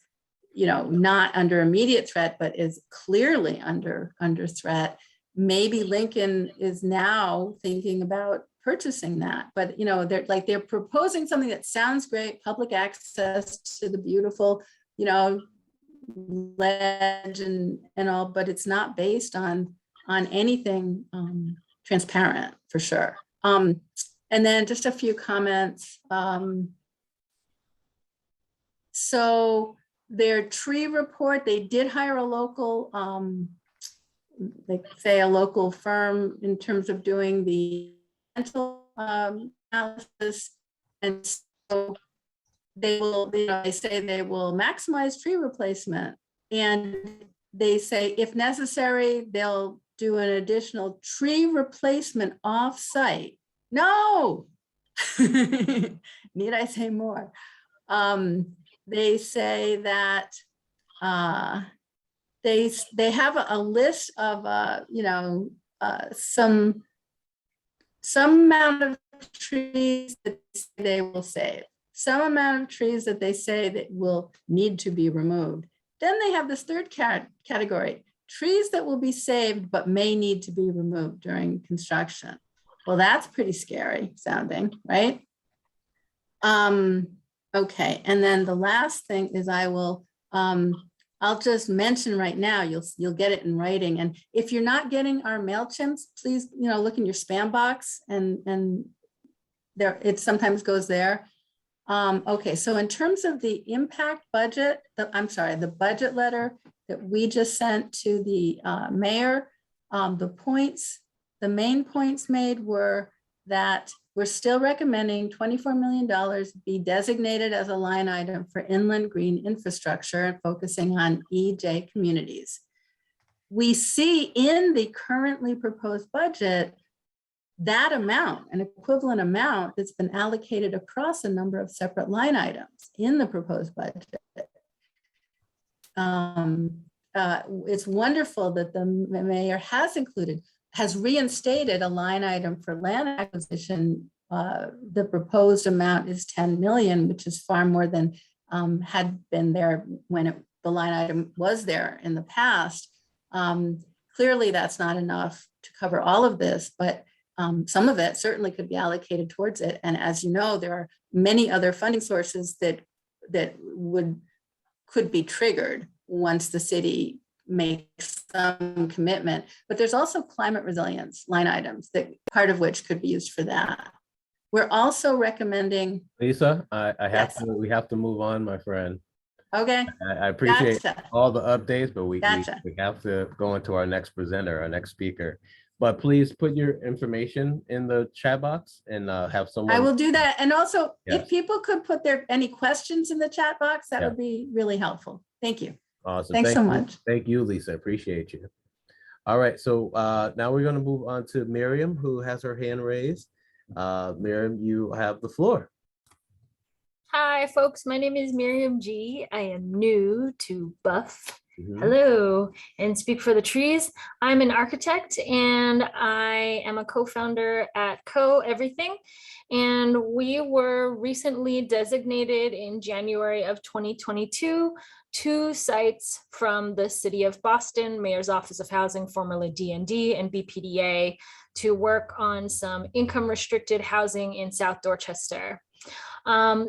[SPEAKER 11] not under immediate threat, but is clearly under threat. Maybe Lincoln is now thinking about purchasing that, but they're proposing something that sounds great, public access to the beautiful, ledge and all, but it's not based on anything transparent, for sure. And then just a few comments. So their tree report, they did hire a local, they say a local firm in terms of doing the mental analysis. And so they will, they say they will maximize tree replacement. And they say if necessary, they'll do an additional tree replacement off-site. No, need I say more? They say that they have a list of some amount of trees that they will save, some amount of trees that they say that will need to be removed. Then they have this third category, trees that will be saved but may need to be removed during construction. Well, that's pretty scary sounding, right? Okay, and then the last thing is I'll just mention right now, you'll get it in writing. And if you're not getting our MailChimps, please, look in your spam box and there, it sometimes goes there. Okay, so in terms of the impact budget, the budget letter that we just sent to the mayor, the main points made were that we're still recommending $24 million be designated as a line item for inland green infrastructure and focusing on EJ communities. We see in the currently proposed budget that amount, an equivalent amount that's been allocated across a number of separate line items in the proposed budget. It's wonderful that the mayor has reinstated a line item for land acquisition. The proposed amount is 10 million, which is far more than had been there when the line item was there in the past. Clearly, that's not enough to cover all of this, but some of it certainly could be allocated towards it. And as you know, there are many other funding sources that could be triggered once the city makes some commitment. But there's also climate resilience line items that part of which could be used for that. We're also recommending.
[SPEAKER 1] Lisa,
[SPEAKER 11] Yes.
[SPEAKER 1] we have to move on, my friend.
[SPEAKER 11] Okay.
[SPEAKER 1] I appreciate
[SPEAKER 11] Gotcha.
[SPEAKER 1] all the updates, but we
[SPEAKER 11] Gotcha.
[SPEAKER 1] have to go into our next presenter, our next speaker. But please put your information in the chat box and have someone.
[SPEAKER 11] I will do that. And also,
[SPEAKER 1] Yes.
[SPEAKER 11] if people could put any questions in the chat box, that would be really helpful. Thank you.
[SPEAKER 1] Awesome.
[SPEAKER 11] Thanks so
[SPEAKER 1] you.
[SPEAKER 11] much.
[SPEAKER 1] Thank you, Lisa. Appreciate you. All right. So now we're going to move on to Miriam, who has her hand raised. Miriam, you have the floor.
[SPEAKER 13] Hi, folks. My name is Miriam G. I am new to Buff.
[SPEAKER 1] Mhm.
[SPEAKER 13] Hello, and Speak for the Trees. I'm an architect and I am a co-founder at Co Everything. And we were recently designated in January of 2022 2 sites from the City of Boston, Mayor's Office of Housing, formerly DND, and BPDA to work on some income restricted housing in South Dorchester.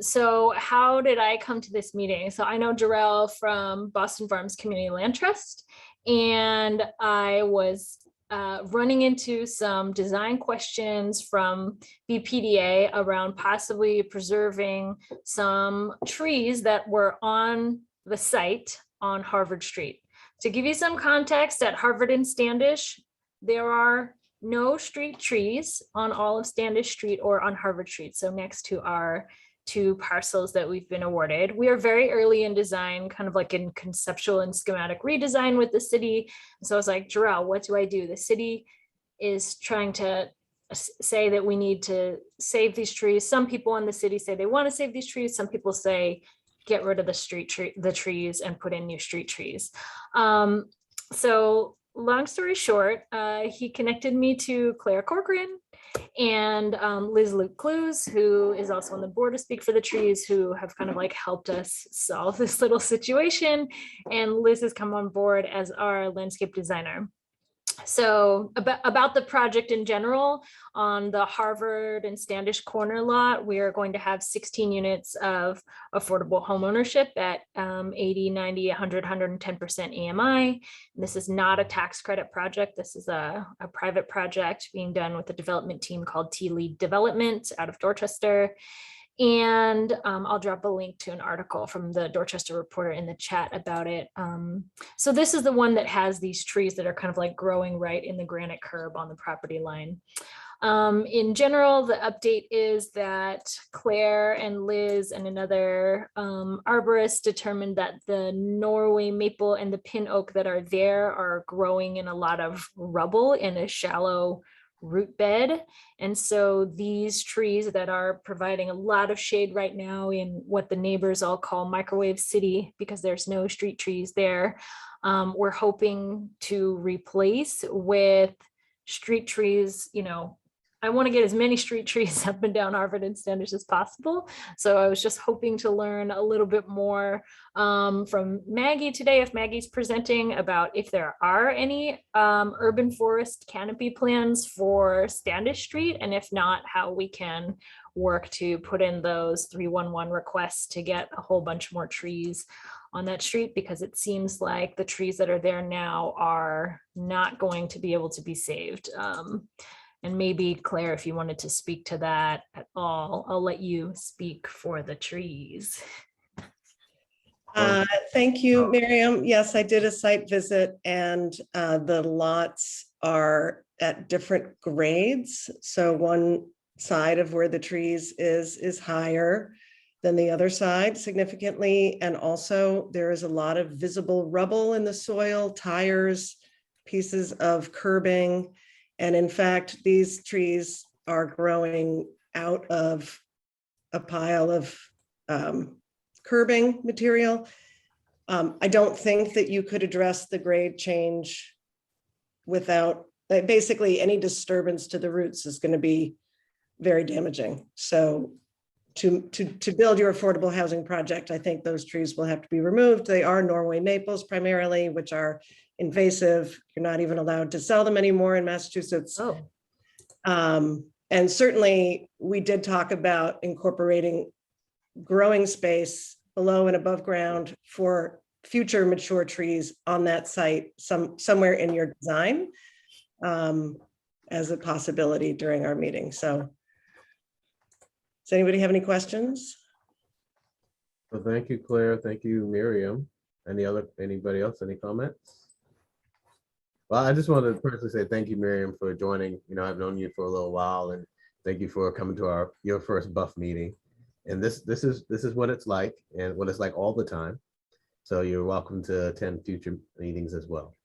[SPEAKER 13] So how did I come to this meeting? So I know Jarrell from Boston Farms Community Land Trust, and I was running into some design questions from BPDA around possibly preserving some trees that were on the site on Harvard Street. To give you some context, at Harvard and Standish, there are no street trees on all of Standish Street or on Harvard Street. So next to our 2 parcels that we've been awarded. We are very early in design, kind of like in conceptual and schematic redesign with the city. So I was like, Jarrell, what do I do? The city is trying to say that we need to save these trees. Some people in the city say they want to save these trees. Some people say, get rid of the trees and put in new street trees. So long story short, he connected me to Claire Corcoran and Liz Luke Clues, who is also on the board of Speak for the Trees, who have kind of like helped us solve this little situation. And Liz has come on board as our landscape designer. So about the project in general, on the Harvard and Standish corner lot, we are going to have 16 units of affordable home ownership at 80, 90, 100, 110% AMI. This is not a tax credit project. This is a private project being done with a development team called T-Lead Development out of Dorchester. And I'll drop a link to an article from the Dorchester Reporter in the chat about it. So this is the one that has these trees that are kind of like growing right in the granite curb on the property line. In general, the update is that Claire and Liz and another arborist determined that the Norway maple and the pin oak that are there are growing in a lot of rubble in a shallow root bed. And so these trees that are providing a lot of shade right now in what the neighbors all call microwave city, because there's no street trees there, we're hoping to replace with street trees. You know, I want to get as many street trees up and down Harvard and Standish as possible. So I was just hoping to learn a little bit more from Maggie today, if Maggie's presenting, about if there are any urban forest canopy plans for Standish Street, and if not, how we can work to put in those 311 requests to get a whole bunch more trees on that street, because it seems like the trees that are there now are not going to be able to be saved. And maybe Claire, if you wanted to speak to that at all, I'll let you speak for the trees.
[SPEAKER 7] Thank you, Miriam. Yes, I did a site visit and the lots are at different grades. So one side of where the trees is higher than the other side significantly. And also there is a lot of visible rubble in the soil, tires, pieces of curbing. And in fact, these trees are growing out of a pile of curbing material. I don't think that you could address the grade change without, basically any disturbance to the roots is going to be very damaging. So to build your affordable housing project, I think those trees will have to be removed. They are Norway maples primarily, which are invasive. You're not even allowed to sell them anymore in Massachusetts.
[SPEAKER 13] Oh.
[SPEAKER 7] And certainly we did talk about incorporating growing space below and above ground for future mature trees on that site, somewhere in your design, as a possibility during our meeting. So does anybody have any questions?
[SPEAKER 1] Well, thank you, Claire. Thank you, Miriam. Anybody else, any comments? Well, I just wanted to personally say thank you, Miriam, for joining. You know, I've known you for a little while, and thank you for coming to your first Buff meeting. And this is what it's like, and what it's like all the time. So you're welcome to attend future meetings as well.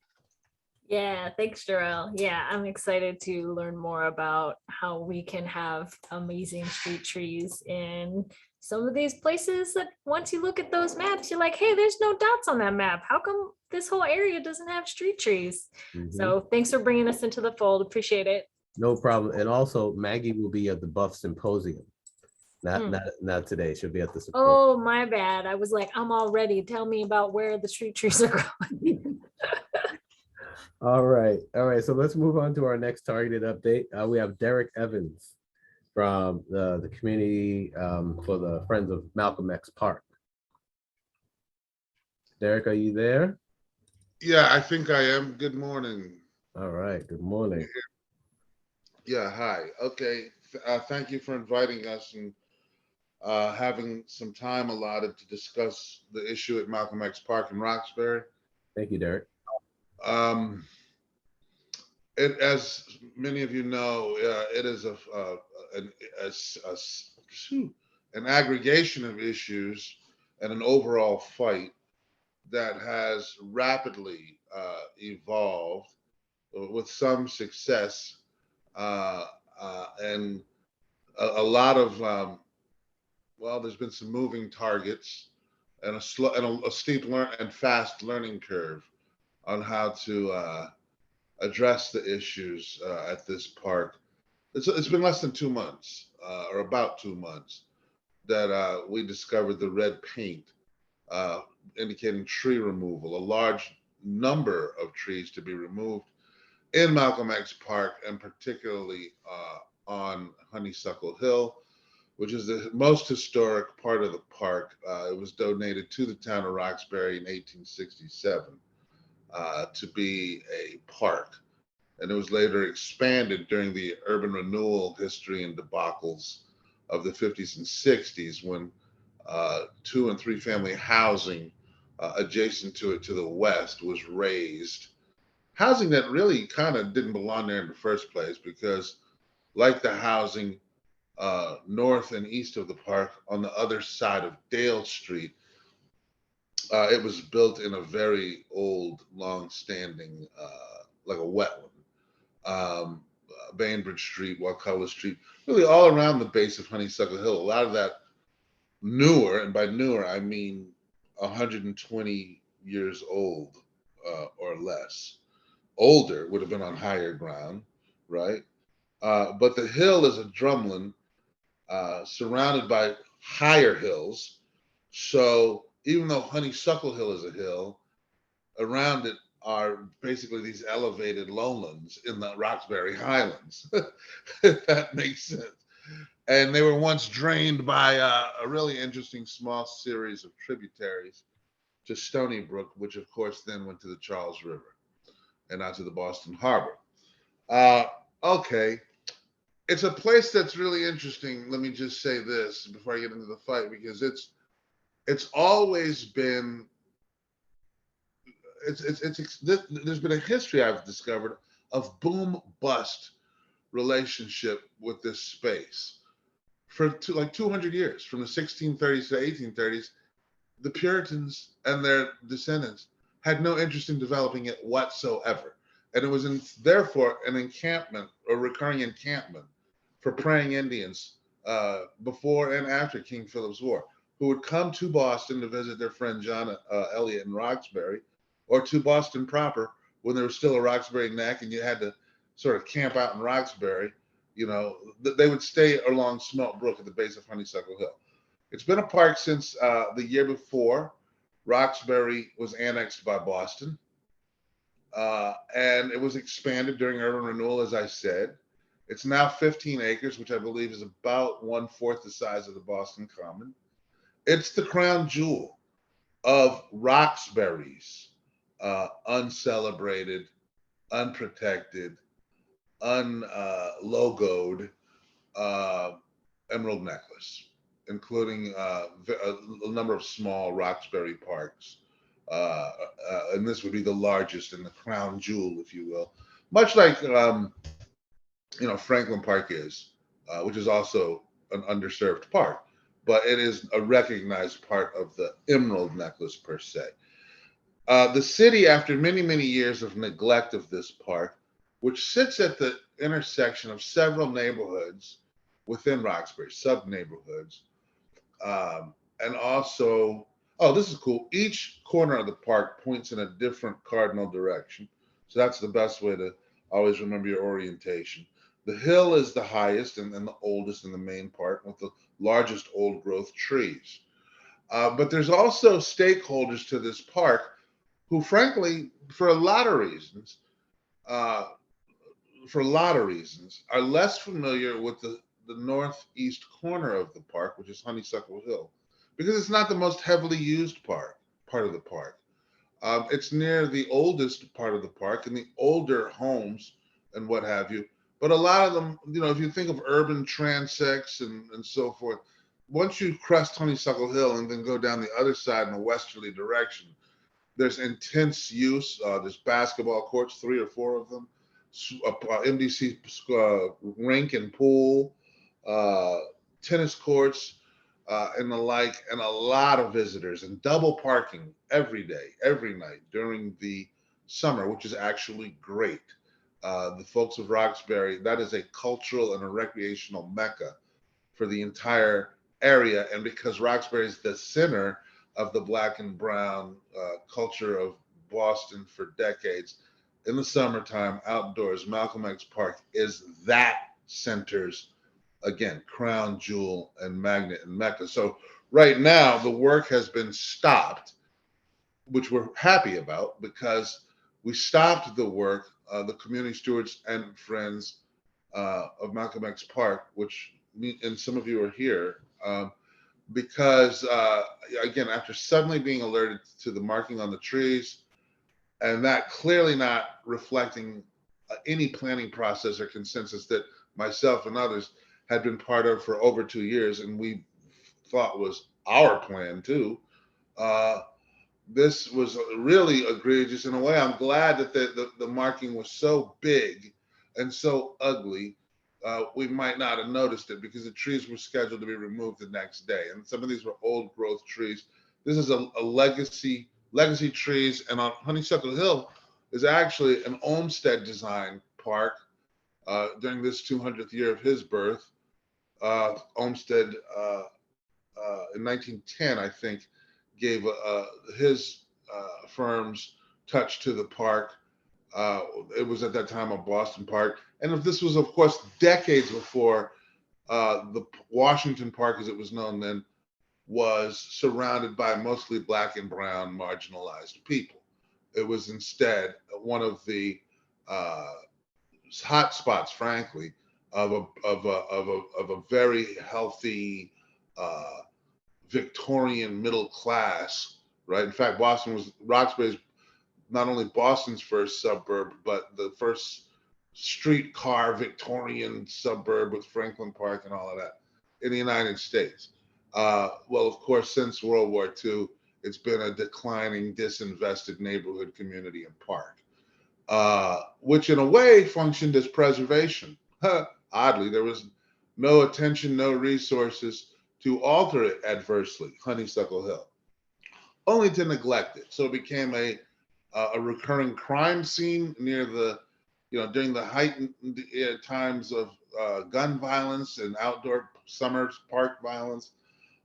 [SPEAKER 13] Yeah, thanks, Jarrell. Yeah, I'm excited to learn more about how we can have amazing street trees in some of these places that once you look at those maps, you're like, hey, there's no dots on that map. How come this whole area doesn't have street trees? So thanks for bringing us into the fold. Appreciate it.
[SPEAKER 1] No problem. And also Maggie will be at the Buff Symposium. Not today. She'll be at the symposium.
[SPEAKER 13] Oh, my bad. I was like, I'm all ready. Tell me about where the street trees are growing.
[SPEAKER 1] All right. So let's move on to our next targeted update. We have Derek Evans from the community for the Friends of Malcolm X Park. Derek, are you there?
[SPEAKER 14] Yeah, I think I am. Good morning.
[SPEAKER 1] All right. Good morning.
[SPEAKER 14] Yeah, hi. Okay. Thank you for inviting us and having some time allotted to discuss the issue at Malcolm X Park in Roxbury.
[SPEAKER 1] Thank you, Derek.
[SPEAKER 14] As many of you know, it is an aggregation of issues and an overall fight that has rapidly evolved with some success and a lot of well, there's been some moving targets and a steep and fast learning curve on how to address the issues at this park. It's been less than 2 months, or about 2 months, that we discovered the red paint indicating tree removal, a large number of trees to be removed in Malcolm X Park, and particularly on Honeysuckle Hill, which is the most historic part of the park. It was donated to the town of Roxbury in 1867 to be a park. And it was later expanded during the urban renewal history and debacles of the 50s and 60s when 2- and 3-family housing adjacent to it to the west was raised. Housing that really kind of didn't belong there in the first place, because like the housing north and east of the park on the other side of Dale Street, it was built in a very old, long-standing, like a wetland. Bainbridge Street, Wakulla Street, really all around the base of Honeysuckle Hill. A lot of that newer, and by newer, I mean 120 years old or less. Older would have been on higher ground, right? But the hill is a drumlin surrounded by higher hills. So even though Honeysuckle Hill is a hill, around it are basically these elevated lowlands in the Roxbury Highlands, if that makes sense. And they were once drained by a really interesting small series of tributaries to Stony Brook, which of course then went to the Charles River and out to the Boston Harbor. Okay, it's a place that's really interesting. Let me just say this before I get into the fight, because it's always been there's been a history I've discovered of boom bust relationship with this space for like 200 years, from the 1630s to 1830s. The Puritans and their descendants had no interest in developing it whatsoever, and it was therefore an encampment, a recurring encampment for praying Indians before and after King Philip's War, who would come to Boston to visit their friend John Eliot in Roxbury, or to Boston proper when there was still a Roxbury Neck and you had to sort of camp out in Roxbury. You know, they would stay along Smelt Brook at the base of Honeysuckle Hill. It's been a park since the year before Roxbury was annexed by Boston. And it was expanded during urban renewal, as I said. It's now 15 acres, which I believe is about 1/4 the size of the Boston Common. It's the crown jewel of Roxbury's uncelebrated, unprotected, unlogoed emerald necklace, including a number of small Roxbury parks. And this would be the largest and the crown jewel, if you will, much like Franklin Park is, which is also an underserved park, but it is a recognized part of the emerald necklace per se. The city, after many, many years of neglect of this park, which sits at the intersection of several neighborhoods within Roxbury, sub-neighborhoods, and also, oh, this is cool. Each corner of the park points in a different cardinal direction. So that's the best way to always remember your orientation. The hill is the highest and the oldest in the main park, with the largest old growth trees. But there's also stakeholders to this park who, frankly, for a lot of reasons, are less familiar with the northeast corner of the park, which is Honeysuckle Hill, because it's not the most heavily used part of the park. It's near the oldest part of the park and the older homes and what have you. But a lot of them, if you think of urban transects and so forth, once you crest Honeysuckle Hill and then go down the other side in a westerly direction, there's intense use. There's basketball courts, 3 or 4 of them, MDC rink and pool, tennis courts, and the like, and a lot of visitors, and double parking every day, every night during the summer, which is actually great. The folks of Roxbury, that is a cultural and a recreational mecca for the entire area. And because Roxbury is the center of the Black and brown culture of Boston for decades, in the summertime, outdoors, Malcolm X Park is that center's, again, crown jewel and magnet and mecca. So right now, the work has been stopped, which we're happy about, because we stopped the work, the community stewards and friends of Malcolm X Park, which and some of you are here, because again, after suddenly being alerted to the marking on the trees, and that clearly not reflecting any planning process or consensus that myself and others had been part of for over 2 years, and we thought was our plan too. This was really egregious in a way. I'm glad that the marking was so big and so ugly. We might not have noticed it because the trees were scheduled to be removed the next day. And some of these were old growth trees. This is a legacy trees. And on Honeysuckle Hill is actually an Olmsted design park during this 200th year of his birth. Olmsted in 1910, I think, gave his firm's touch to the park. It was at that time a Boston park. And if this was, of course, decades before the Washington Park, as it was known then, was surrounded by mostly Black and brown marginalized people. It was instead one of the hot spots, frankly, of a very healthy Victorian middle class, right? In fact, Roxbury's not only Boston's first suburb, but the first streetcar Victorian suburb with Franklin Park and all of that in the United States. Well, of course, since World War II, it's been a declining, disinvested neighborhood community and park, which in a way functioned as preservation. Oddly, there was no attention, no resources to alter it adversely, Honeysuckle Hill, only to neglect it. So it became a recurring crime scene near the, during the heightened times of gun violence and outdoor summer park violence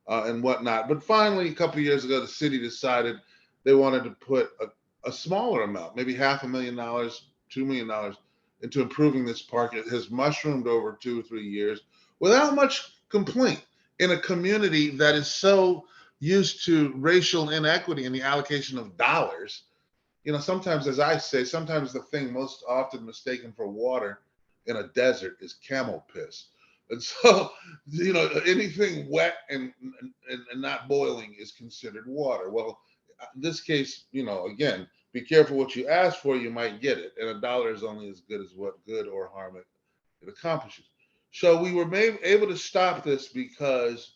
[SPEAKER 14] and whatnot. But finally, a couple of years ago, the city decided they wanted to put a smaller amount, maybe $500,000, $2 million into improving this park. It has mushroomed over 2 or 3 years without much complaint in a community that is so used to racial inequity in the allocation of dollars. Sometimes, as I say, sometimes the thing most often mistaken for water in a desert is camel piss. And so, anything wet and not boiling is considered water. Well, in this case, again, be careful what you ask for, you might get it. And $1 is only as good as what good or harm it accomplishes. So we were able to stop this because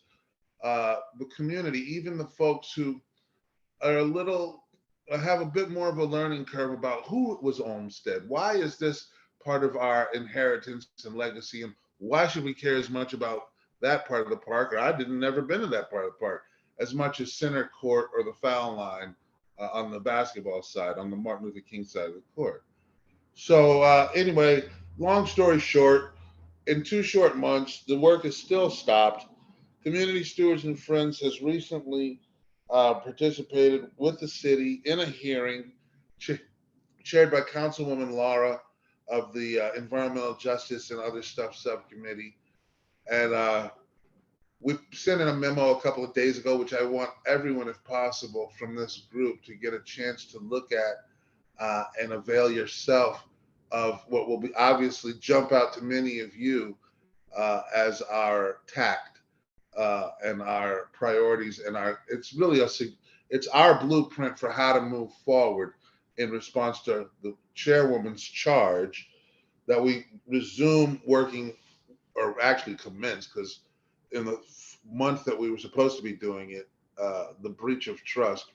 [SPEAKER 14] the community, even the folks who are have a bit more of a learning curve about who was Olmsted. Why is this part of our inheritance and legacy? And why should we care as much about that part of the park? Or I never been to that part of the park as much as center court or the foul line on the basketball side, on the Martin Luther King side of the court. So anyway, long story short, in 2 short months, the work is still stopped. Community Stewards and Friends has recently participated with the city in a hearing chaired by Councilwoman Lara of the Environmental Justice and Other Stuff Subcommittee. And we sent in a memo a couple of days ago, which I want everyone, if possible, from this group to get a chance to look at and avail yourself of what will be obviously jump out to many of you as our tact and our priorities and it's our blueprint for how to move forward in response to the chairwoman's charge that we resume working, or actually commence, because in the month that we were supposed to be doing it, the breach of trust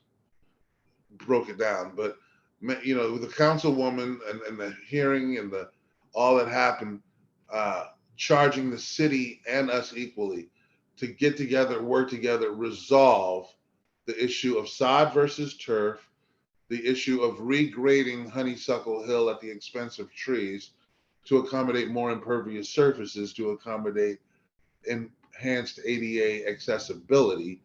[SPEAKER 14] broke it down. But with the councilwoman and the hearing and all that happened, charging the city and us equally to get together, work together, resolve the issue of sod versus turf, the issue of regrading Honeysuckle Hill at the expense of trees to accommodate more impervious surfaces, to accommodate enhanced ADA accessibility,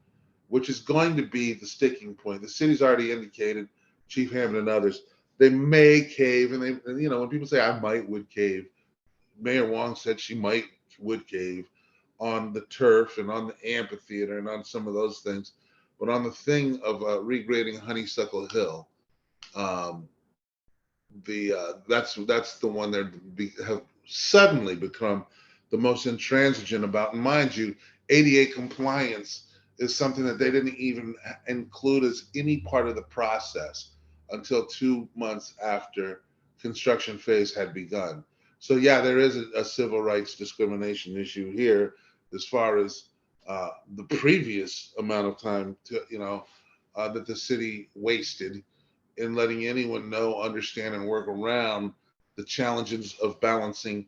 [SPEAKER 14] which is going to be the sticking point. The city's already indicated, Chief Hammond and others, they may cave, and when people say I would cave, Mayor Wong said she would cave on the turf and on the amphitheater and on some of those things. But on the thing of regrading Honeysuckle Hill, that's the one that have suddenly become the most intransigent about. And mind you, ADA compliance is something that they didn't even include as any part of the process until 2 months after construction phase had begun. So yeah, there is a civil rights discrimination issue here as far as the previous amount of time that the city wasted in letting anyone know, understand, and work around the challenges of balancing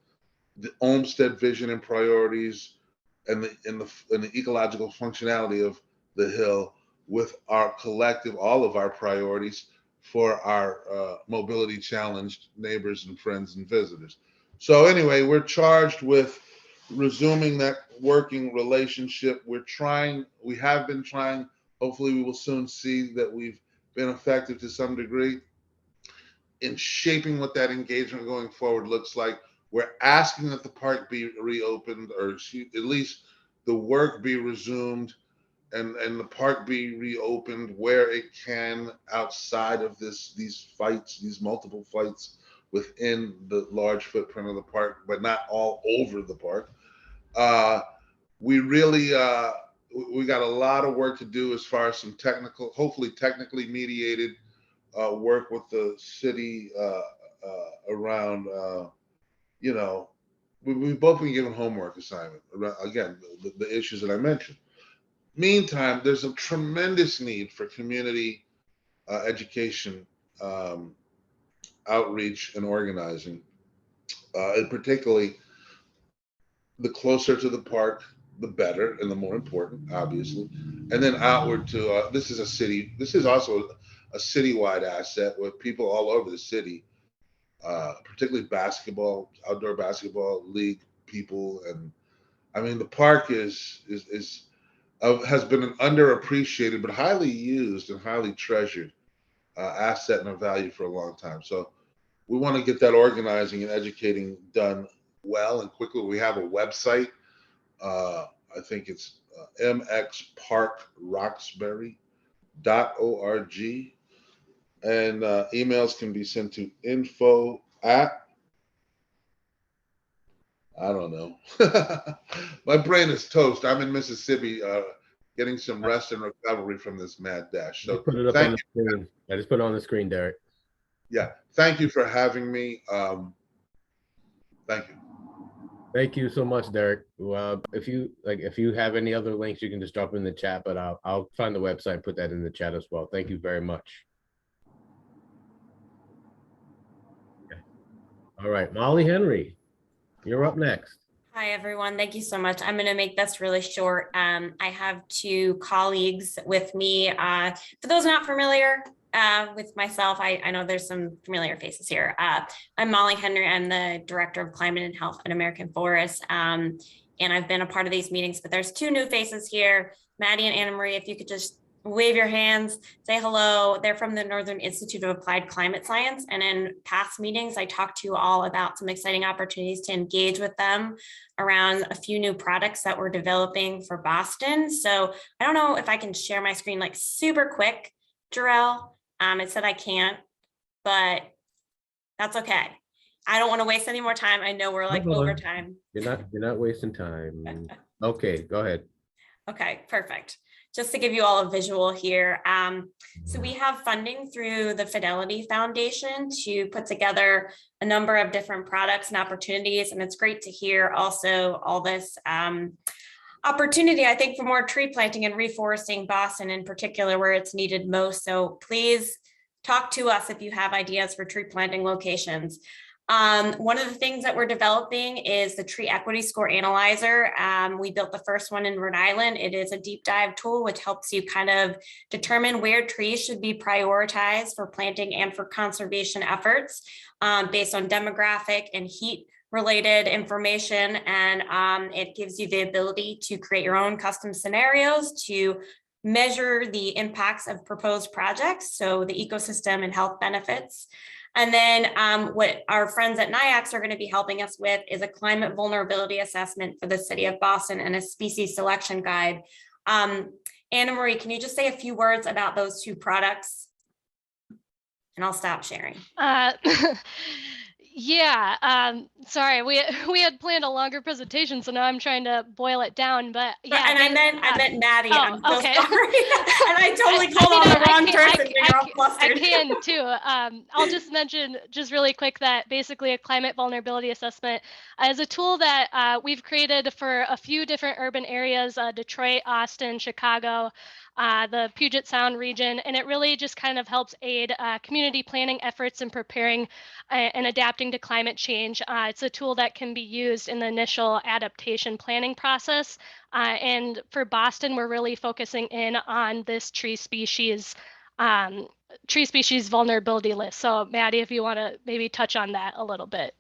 [SPEAKER 14] the Olmsted vision and priorities and the ecological functionality of the hill with our collective, all of our priorities for our mobility challenged neighbors and friends and visitors. So anyway, we're charged with resuming that working relationship. We have been trying, hopefully we will soon see that we've been effective to some degree in shaping what that engagement going forward looks like. We're asking that the park be reopened, or at least the work be resumed and the park be reopened where it can, outside of these multiple fights within the large footprint of the park, but not all over the park. We really, we got a lot of work to do as far as some hopefully technically mediated work with the city around you know, we've both been given homework assignment, again, the issues that I mentioned. Meantime, there's a tremendous need for community education, outreach, and organizing, and particularly the closer to the park, the better, and the more important, obviously. And then outward to this is a city. This is also a citywide asset with people all over the city, particularly basketball, outdoor basketball league people, and I mean the park has been an underappreciated but highly used and highly treasured asset and a value for a long time. So we want to get that organizing and educating done well and quickly. We have a website. I think it's mxparkroxbury.org. And emails can be sent to info@ I don't know. My brain is toast. I'm in Mississippi getting some rest and recovery from this mad dash. So
[SPEAKER 1] Put it up on the screen. I just put it on the screen, Derek.
[SPEAKER 14] Yeah, thank you for having me. Thank you.
[SPEAKER 1] Thank you so much, Derek. Well, if you have any other links, you can just drop in the chat, but I'll find the website and put that in the chat as well. Thank you very much. Okay. All right, Molly Henry, you're up next.
[SPEAKER 15] Hi, everyone. Thank you so much. I'm going to make this really short. I have two colleagues with me. For those not familiar with myself, I know there's some familiar faces here. I'm Molly Henry. I'm the Director of Climate and Health at American Forest. And I've been a part of these meetings, but there's two new faces here. Maddie and Anna Marie, if you could just wave your hands, say hello. They're from the Northern Institute of Applied Climate Science. And in past meetings, I talked to you all about some exciting opportunities to engage with them around a few new products that we're developing for Boston. So I don't know if I can share my screen like super quick, Jarrell. It said I can't, but that's okay. I don't want to waste any more time. I know we're like over time.
[SPEAKER 1] You're not wasting time. Okay, go ahead.
[SPEAKER 15] Okay, perfect. Just to give you all a visual here. So we have funding through the Fidelity Foundation to put together a number of different products and opportunities. And it's great to hear also all this opportunity, I think, for more tree planting and reforesting Boston in particular, where it's needed most. So please talk to us if you have ideas for tree planting locations. One of the things that we're developing is the Tree Equity Score Analyzer. We built the first one in Rhode Island. It is a deep dive tool which helps you kind of determine where trees should be prioritized for planting and for conservation efforts based on demographic and heat related information. And it gives you the ability to create your own custom scenarios to measure the impacts of proposed projects, so the ecosystem and health benefits. And then what our friends at NIAX are going to be helping us with is a climate vulnerability assessment for the city of Boston and a species selection guide. Anna Marie, can you just say a few words about those two products? And I'll stop sharing.
[SPEAKER 16] Yeah, sorry, we had planned a longer presentation, so now I'm trying to boil it down. But yeah,
[SPEAKER 15] and I meant Maddie.
[SPEAKER 16] Oh,
[SPEAKER 15] I'm so
[SPEAKER 16] okay.
[SPEAKER 15] sorry. And I totally called on the wrong person. You're all flustered.
[SPEAKER 16] I can too. I'll just mention just really quick that basically a climate vulnerability assessment is a tool that we've created for a few different urban areas: Detroit, Austin, Chicago, the Puget Sound region, and it really just kind of helps aid community planning efforts in preparing and adapting to climate change. It's a tool that can be used in the initial adaptation planning process. And for Boston, we're really focusing in on this tree species vulnerability list. So Maddie, if you want to maybe touch on that a little bit.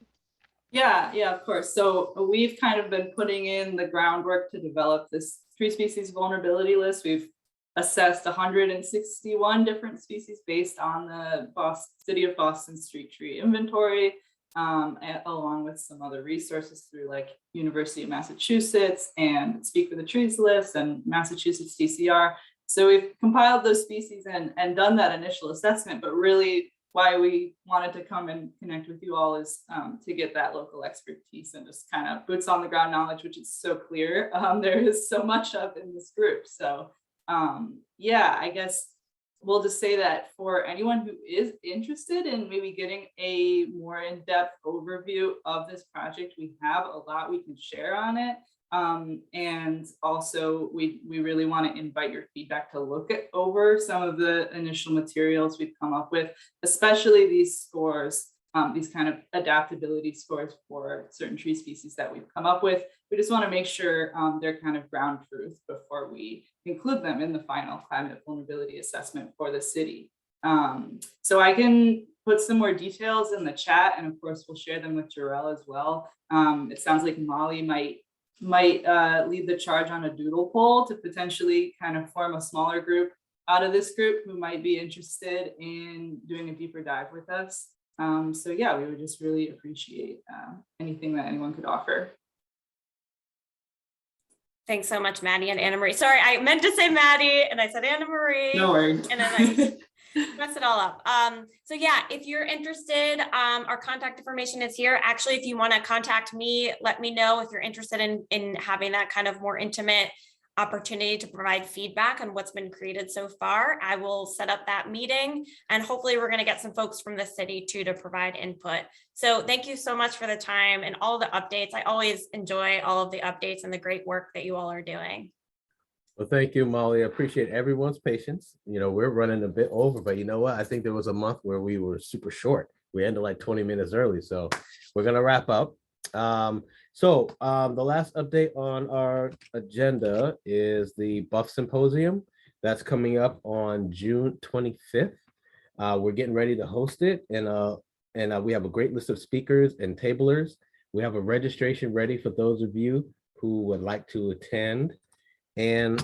[SPEAKER 17] Yeah, of course. So we've kind of been putting in the groundwork to develop this tree species vulnerability list. We've assessed 161 different species based on the City of Boston street tree inventory, along with some other resources through like University of Massachusetts and Speak for the Trees list and Massachusetts DCR. So we've compiled those species and done that initial assessment, but really why we wanted to come and connect with you all is to get that local expertise and just kind of boots on the ground knowledge, which is so clear. There is so much of in this group. So yeah, I guess we'll just say that for anyone who is interested in maybe getting a more in-depth overview of this project, we have a lot we can share on it. And also we really want to invite your feedback to look over some of the initial materials we've come up with, especially these scores, these kind of adaptability scores for certain tree species that we've come up with. We just want to make sure they're kind of ground truth before we include them in the final climate vulnerability assessment for the city. So I can put some more details in the chat, and of course we'll share them with Jarell as well. It sounds like Molly might lead the charge on a doodle poll to potentially kind of form a smaller group out of this group who might be interested in doing a deeper dive with us. So yeah, we would just really appreciate anything that anyone could offer.
[SPEAKER 15] Thanks so much, Maddie and Anna Marie. Sorry, I meant to say Maddie and I said Anna Marie.
[SPEAKER 17] No worries.
[SPEAKER 15] And then I messed it all up. So yeah, if you're interested, our contact information is here. Actually, if you want to contact me, let me know if you're interested in having that kind of more intimate opportunity to provide feedback on what's been created so far. I will set up that meeting, and hopefully we're going to get some folks from the city too to provide input. So thank you so much for the time and all the updates. I always enjoy all of the updates and the great work that you all are doing.
[SPEAKER 1] Well, thank you, Molly. I appreciate everyone's patience. You know, we're running a bit over, but you know what? I think there was a month where we were super short. We ended like 20 minutes early, so we're going to wrap up. The last update on our agenda is the Buff Symposium that's coming up on June 25th. We're getting ready to host it, and we have a great list of speakers and tablers. We have a registration ready for those of you who would like to attend, and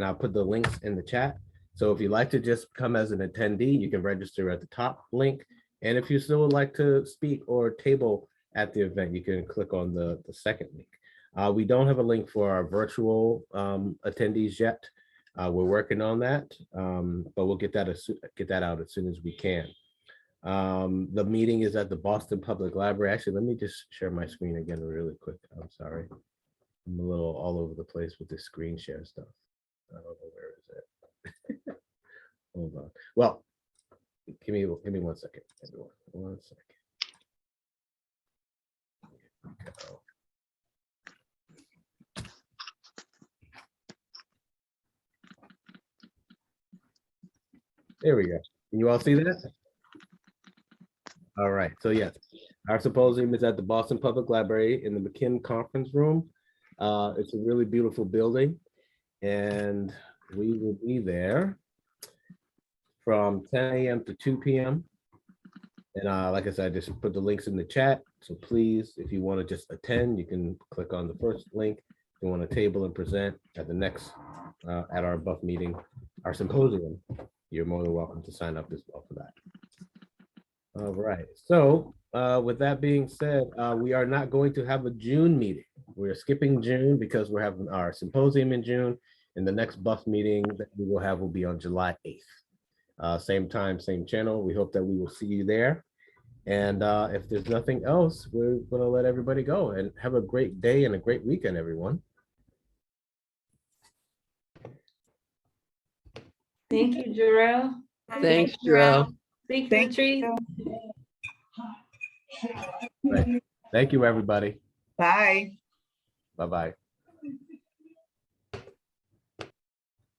[SPEAKER 1] I'll put the links in the chat. So if you'd like to just come as an attendee, you can register at the top link. And if you still would like to speak or table at the event, you can click on the second link. We don't have a link for our virtual attendees yet. We're working on that, but we'll get that out as soon as we can. The meeting is at the Boston Public Library. Actually, let me just share my screen again really quick. I'm sorry. I'm a little all over the place with the screen share stuff. I don't know, where is it? Hold on. Well, give me 1 second, everyone. 1 second. Go. There we go. Can you all see that? All right. So yes, our symposium is at the Boston Public Library in the McKim Conference Room. It's a really beautiful building, and we will be there from 10 a.m. to 2 p.m. And like I said, I just put the links in the chat. So please, if you want to just attend, you can click on the first link. If you want to table and present at the next, at our Buff meeting, our symposium, you're more than welcome to sign up as well for that. All right. So with that being said, we are not going to have a June meeting. We're skipping June because we're having our symposium in June, and the next Buff meeting that we will have will be on July 8th. Same time, same channel. We hope that we will see you there. And if there's nothing else, we're going to let everybody go, and have a great day and a great weekend, everyone.
[SPEAKER 10] Thank you, Jarell.
[SPEAKER 12] Thanks, Jarell.
[SPEAKER 10] Speak for the trees.
[SPEAKER 1] Right. Thank you, everybody.
[SPEAKER 4] Bye.
[SPEAKER 1] Bye-bye.